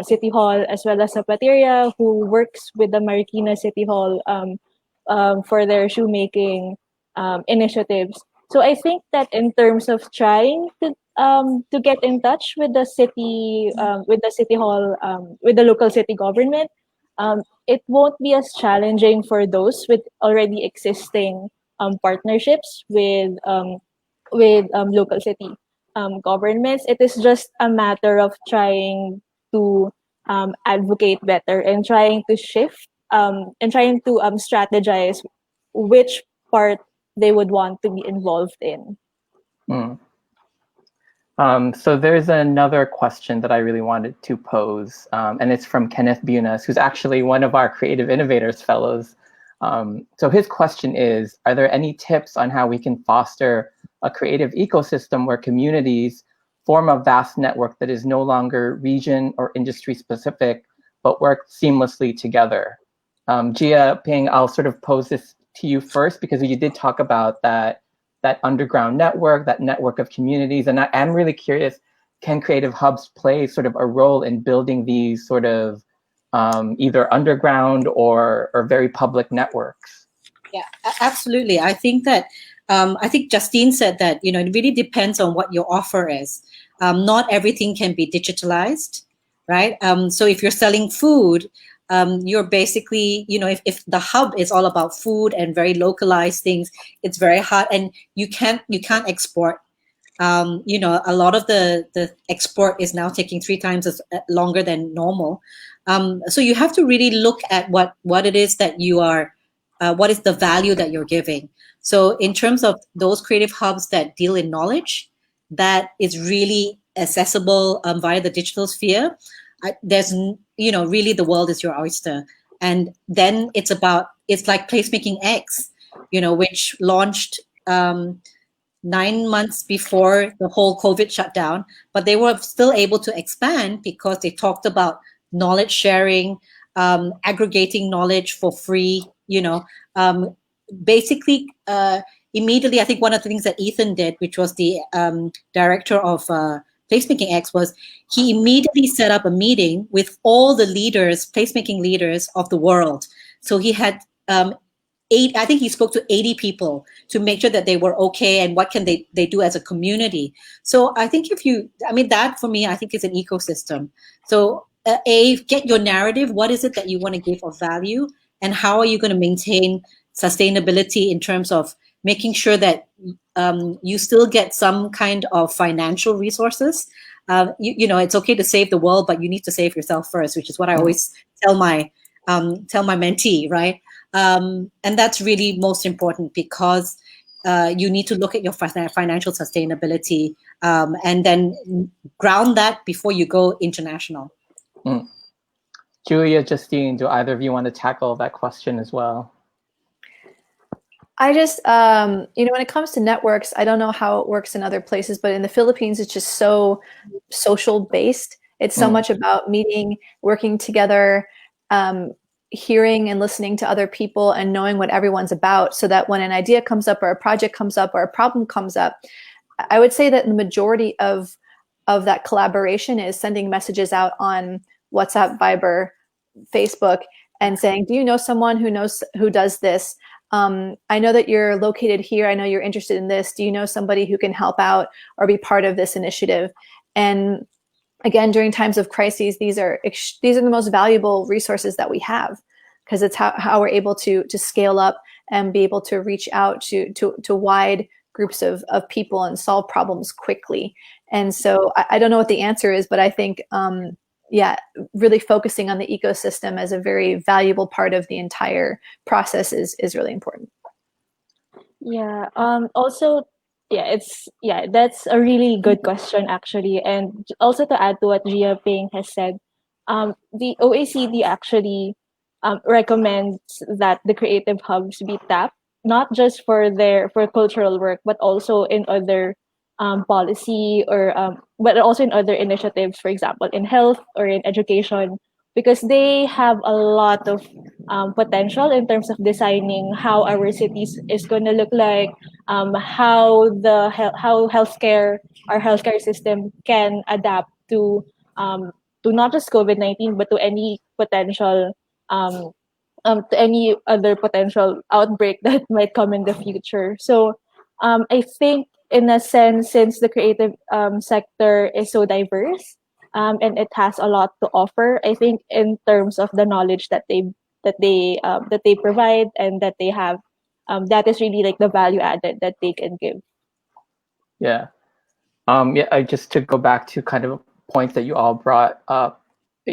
City Hall, as well as Zapateria, who works with the Marikina City Hall for their shoemaking initiatives. So I think that in terms of trying to get in touch with the city hall, with the local city government, it won't be as challenging for those with already existing partnerships with local city governments. It is just a matter of trying to advocate better and trying to shift and trying to strategize which part they would want to be involved in. So there's another question that I really wanted to pose, and it's from Kenneth Bunas, who's actually one of our Creative Innovators Fellows. So his question is, are there any tips on how we can foster a creative ecosystem where communities form a vast network that is no longer region or industry specific, but work seamlessly together? Jia Ping, I'll sort of pose this to you first, because you did talk about that underground network, that network of communities. And I am really curious, can creative hubs play sort of a role in building these sort of either underground or very public networks? Yeah, absolutely. I think that, I think Justine said that, it really depends on what your offer is. Not everything can be digitalized, right? So if you're selling food, you're basically, if the hub is all about food and very localized things, it's very hard, and you can't export. A lot of the export is now taking 3 times as longer than normal. So you have to really look at what it is that you are, what is the value that you're giving. So in terms of those creative hubs that deal in knowledge, that is really accessible via the digital sphere, there's, really the world is your oyster. And then it's like Placemaking X, which launched 9 months before the whole COVID shutdown, but they were still able to expand because they talked about knowledge sharing, aggregating knowledge for free, basically immediately. I think one of the things that Ethan did, which was the director of Placemaking X, was he immediately set up a meeting with all the leaders, placemaking leaders of the world. So he had I think he spoke to 80 people to make sure that they were okay and what can they do as a community. So I think that for me, I think is an ecosystem. So get your narrative. What is it that you want to give of value, and how are you going to maintain sustainability in terms of making sure that you still get some kind of financial resources. It's okay to save the world, but you need to save yourself first, which is what I always tell my mentee, right? And that's really most important, because you need to look at your financial sustainability and then ground that before you go international. Julia, Justine, do either of you want to tackle that question as well? I just, when it comes to networks, I don't know how it works in other places, but in the Philippines, it's just so social based. It's so much about meeting, working together, hearing and listening to other people and knowing what everyone's about, so that when an idea comes up or a project comes up or a problem comes up, I would say that the majority of that collaboration is sending messages out on WhatsApp, Viber, Facebook, and saying, do you know someone who does this? I know that you're located here. I know you're interested in this. Do you know somebody who can help out or be part of this initiative? And again, during times of crises, these are the most valuable resources that we have, because it's how we're able to scale up and be able to reach out to wide groups of people and solve problems quickly. And so I don't know what the answer is, but I think really focusing on the ecosystem as a very valuable part of the entire process is really important. Yeah. Also, that's a really good question, actually. And also, to add to what Jia Ping has said, the OECD actually recommends that the creative hubs be tapped, not just for cultural work, but also in other policy but also in other initiatives, for example, in health or in education, because they have a lot of potential in terms of designing how our cities is going to look like, how our healthcare system can adapt to not just COVID-19, but to any potential to any other potential outbreak that might come in the future. So I think, in a sense, since the creative sector is so diverse and it has a lot to offer, I think in terms of the knowledge that they provide and that they have, that is really like the value added that they can give. Yeah. Just to go back to kind of points that you all brought up,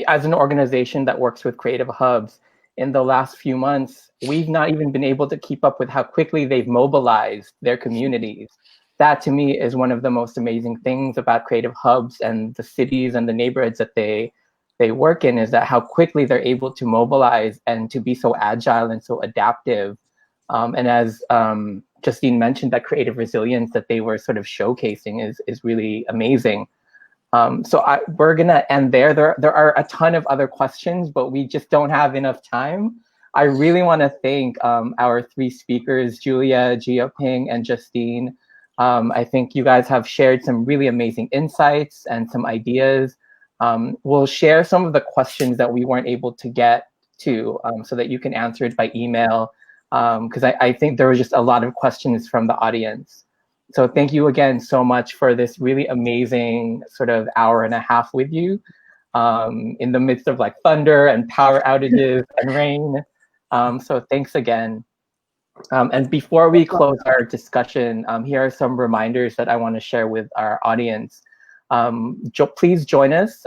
as an organization that works with creative hubs, in the last few months, we've not even been able to keep up with how quickly they've mobilized their communities. That, to me, is one of the most amazing things about creative hubs and the cities and the neighborhoods that they work in, is that how quickly they're able to mobilize and to be so agile and so adaptive. And as Justine mentioned, that creative resilience that they were sort of showcasing is really amazing. We're gonna end there. There are a ton of other questions, but we just don't have enough time. I really want to thank our three speakers, Julia, Jia Ping, and Justine. I think you guys have shared some really amazing insights and some ideas. We'll share some of the questions that we weren't able to get to, so that you can answer it by email, because I think there was just a lot of questions from the audience. So thank you again so much for this really amazing sort of hour and a half with you, in the midst of like thunder and power outages and rain. So thanks again. And before we close our discussion, here are some reminders that I want to share with our audience. Please join us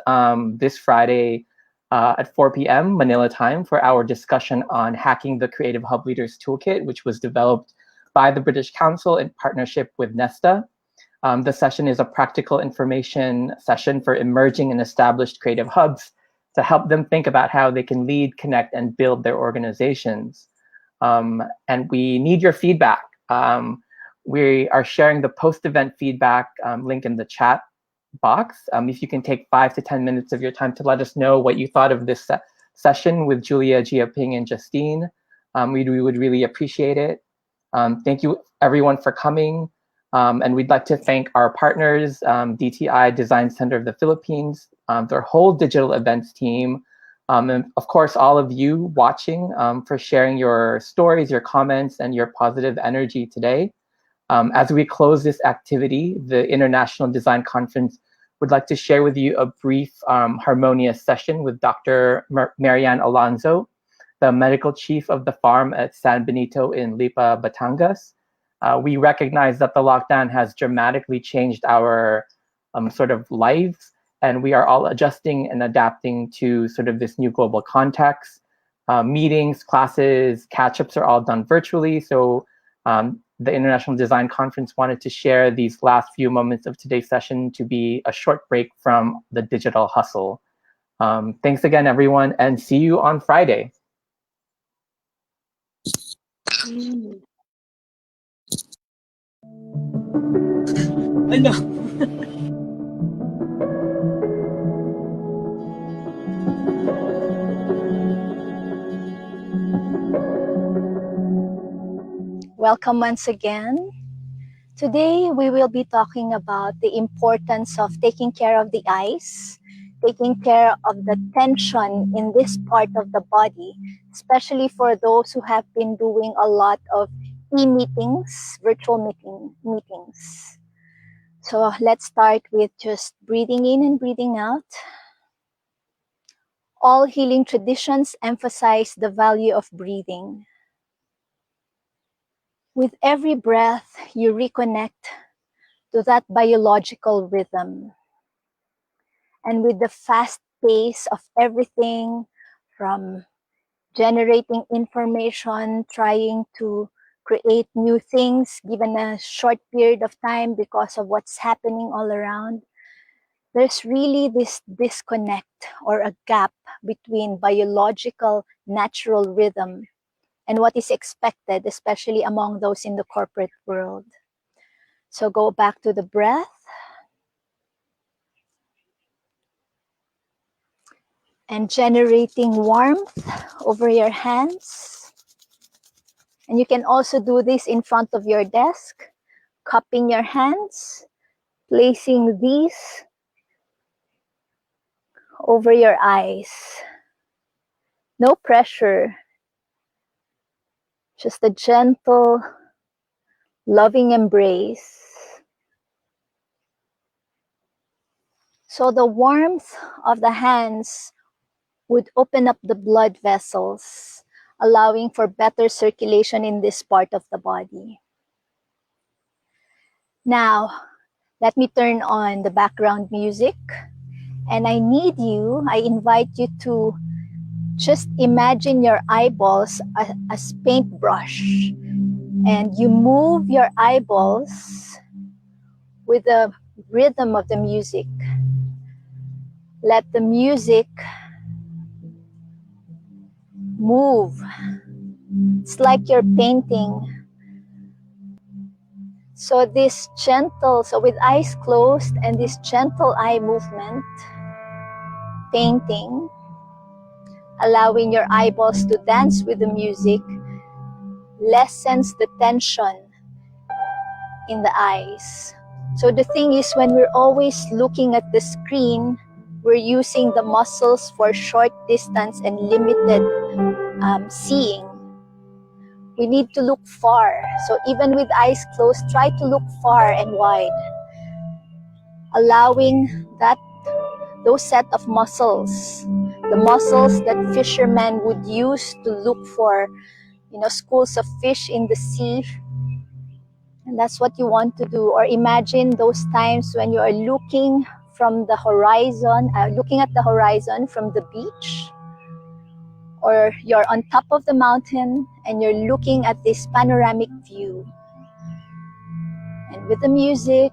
this Friday at 4 p.m. Manila time for our discussion on hacking the Creative Hub Leaders Toolkit, which was developed by the British Council in partnership with Nesta. The session is a practical information session for emerging and established creative hubs to help them think about how they can lead, connect, and build their organizations. And we need your feedback. We are sharing the post-event feedback link in the chat box. If you can take 5 to 10 minutes of your time to let us know what you thought of this session with Julia, Jia Ping, and Justine, we would really appreciate it. Thank you everyone for coming. And we'd like to thank our partners, DTI Design Center of the Philippines, their whole digital events team, And of course, all of you watching for sharing your stories, your comments, and your positive energy today. As we close this activity, the International Design Conference would like to share with you a brief harmonious session with Dr. Marianne Alonso, the medical chief of the farm at San Benito in Lipa, Batangas. We recognize that the lockdown has dramatically changed our sort of lives, and we are all adjusting and adapting to sort of this new global context. Meetings, classes, catch-ups are all done virtually, so the International Design Conference wanted to share these last few moments of today's session to be a short break from the digital hustle. Thanks again, everyone, and see you on Friday. Welcome once again. Today, we will be talking about the importance of taking care of the eyes, taking care of the tension in this part of the body, especially for those who have been doing a lot of e-meetings, virtual meetings. So let's start with just breathing in and breathing out. All healing traditions emphasize the value of breathing. With every breath, you reconnect to that biological rhythm. And with the fast pace of everything from generating information, trying to create new things given a short period of time because of what's happening all around, there's really this disconnect or a gap between biological natural rhythm and what is expected, especially among those in the corporate world. So go back to the breath. And generating warmth over your hands. And you can also do this in front of your desk, cupping your hands, placing these over your eyes. No pressure, just a gentle, loving embrace. So the warmth of the hands would open up the blood vessels, allowing for better circulation in this part of the body. Now, let me turn on the background music. And I invite you to just imagine your eyeballs as paintbrush. And you move your eyeballs with the rhythm of the music. Let the music move. It's like you're painting. So with eyes closed and this gentle eye movement, painting, allowing your eyeballs to dance with the music, lessens the tension in the eyes. So the thing is, when we're always looking at the screen, we're using the muscles for short distance and limited seeing. We need to look far. So even with eyes closed, try to look far and wide, allowing those set of muscles, the muscles that fishermen would use to look for, schools of fish in the sea. And that's what you want to do. Or imagine those times when you are looking from the horizon, looking at the horizon from the beach, or you're on top of the mountain and you're looking at this panoramic view. And with the music,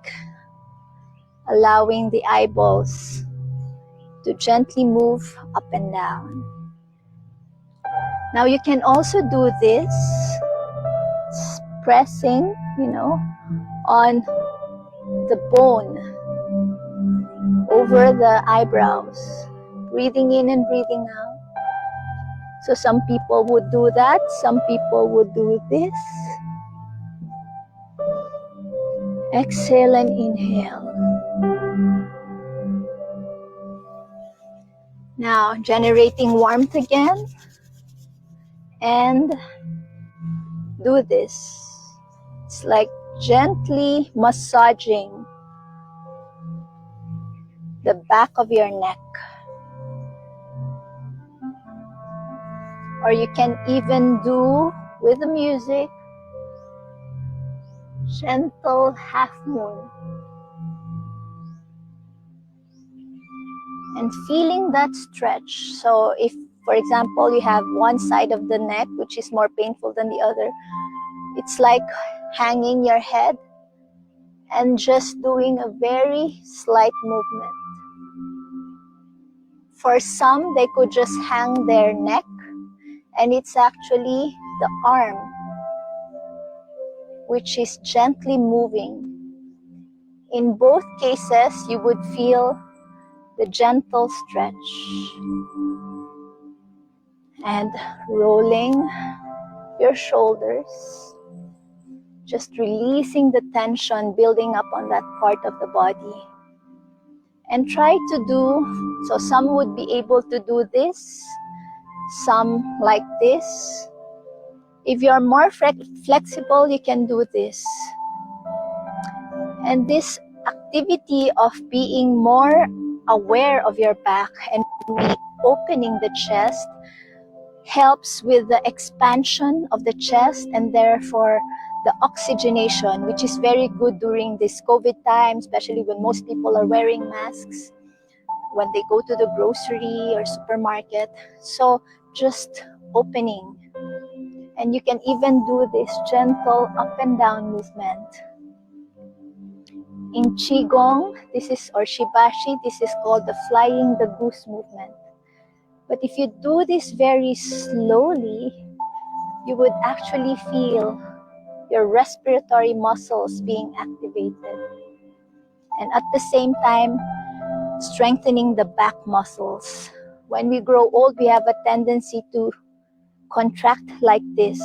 allowing the eyeballs to gently move up and down. Now you can also do this, pressing, on the bone over the eyebrows, breathing in and breathing out. So some people would do that, some people would do this. Exhale and inhale. Now, generating warmth again, and do this. It's like gently massaging the back of your neck. Or you can even do, with the music, gentle half moon. And feeling that stretch. So if, for example, you have one side of the neck which is more painful than the other, it's like hanging your head and just doing a very slight movement. For some, they could just hang their neck, and it's actually the arm which is gently moving. In both cases, you would feel the gentle stretch. And rolling your shoulders, just releasing the tension building up on that part of the body. And try to do, so some would be able to do this, some like this. If you're more flexible, you can do this. And this activity of being more aware of your back and opening the chest helps with the expansion of the chest and therefore the oxygenation, which is very good during this COVID time, especially when most people are wearing masks when they go to the grocery or supermarket. So just opening. And you can even do this gentle up and down movement. In Qigong, this is, or Shibashi, this is called the flying the goose movement. But if you do this very slowly, you would actually feel your respiratory muscles being activated. And at the same time, strengthening the back muscles. When we grow old, we have a tendency to contract like this.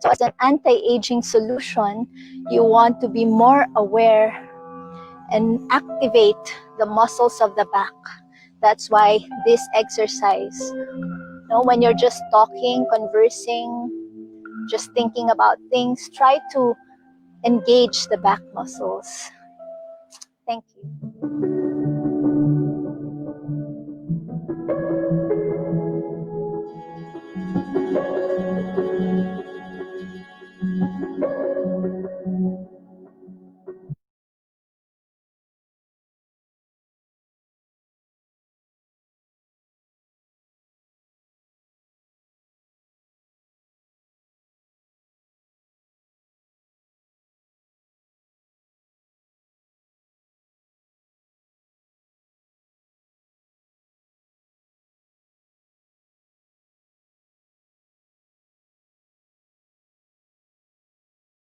So as an anti-aging solution, you want to be more aware and activate the muscles of the back. That's why this exercise, when you're just talking, conversing, just thinking about things, try to engage the back muscles. Thank you.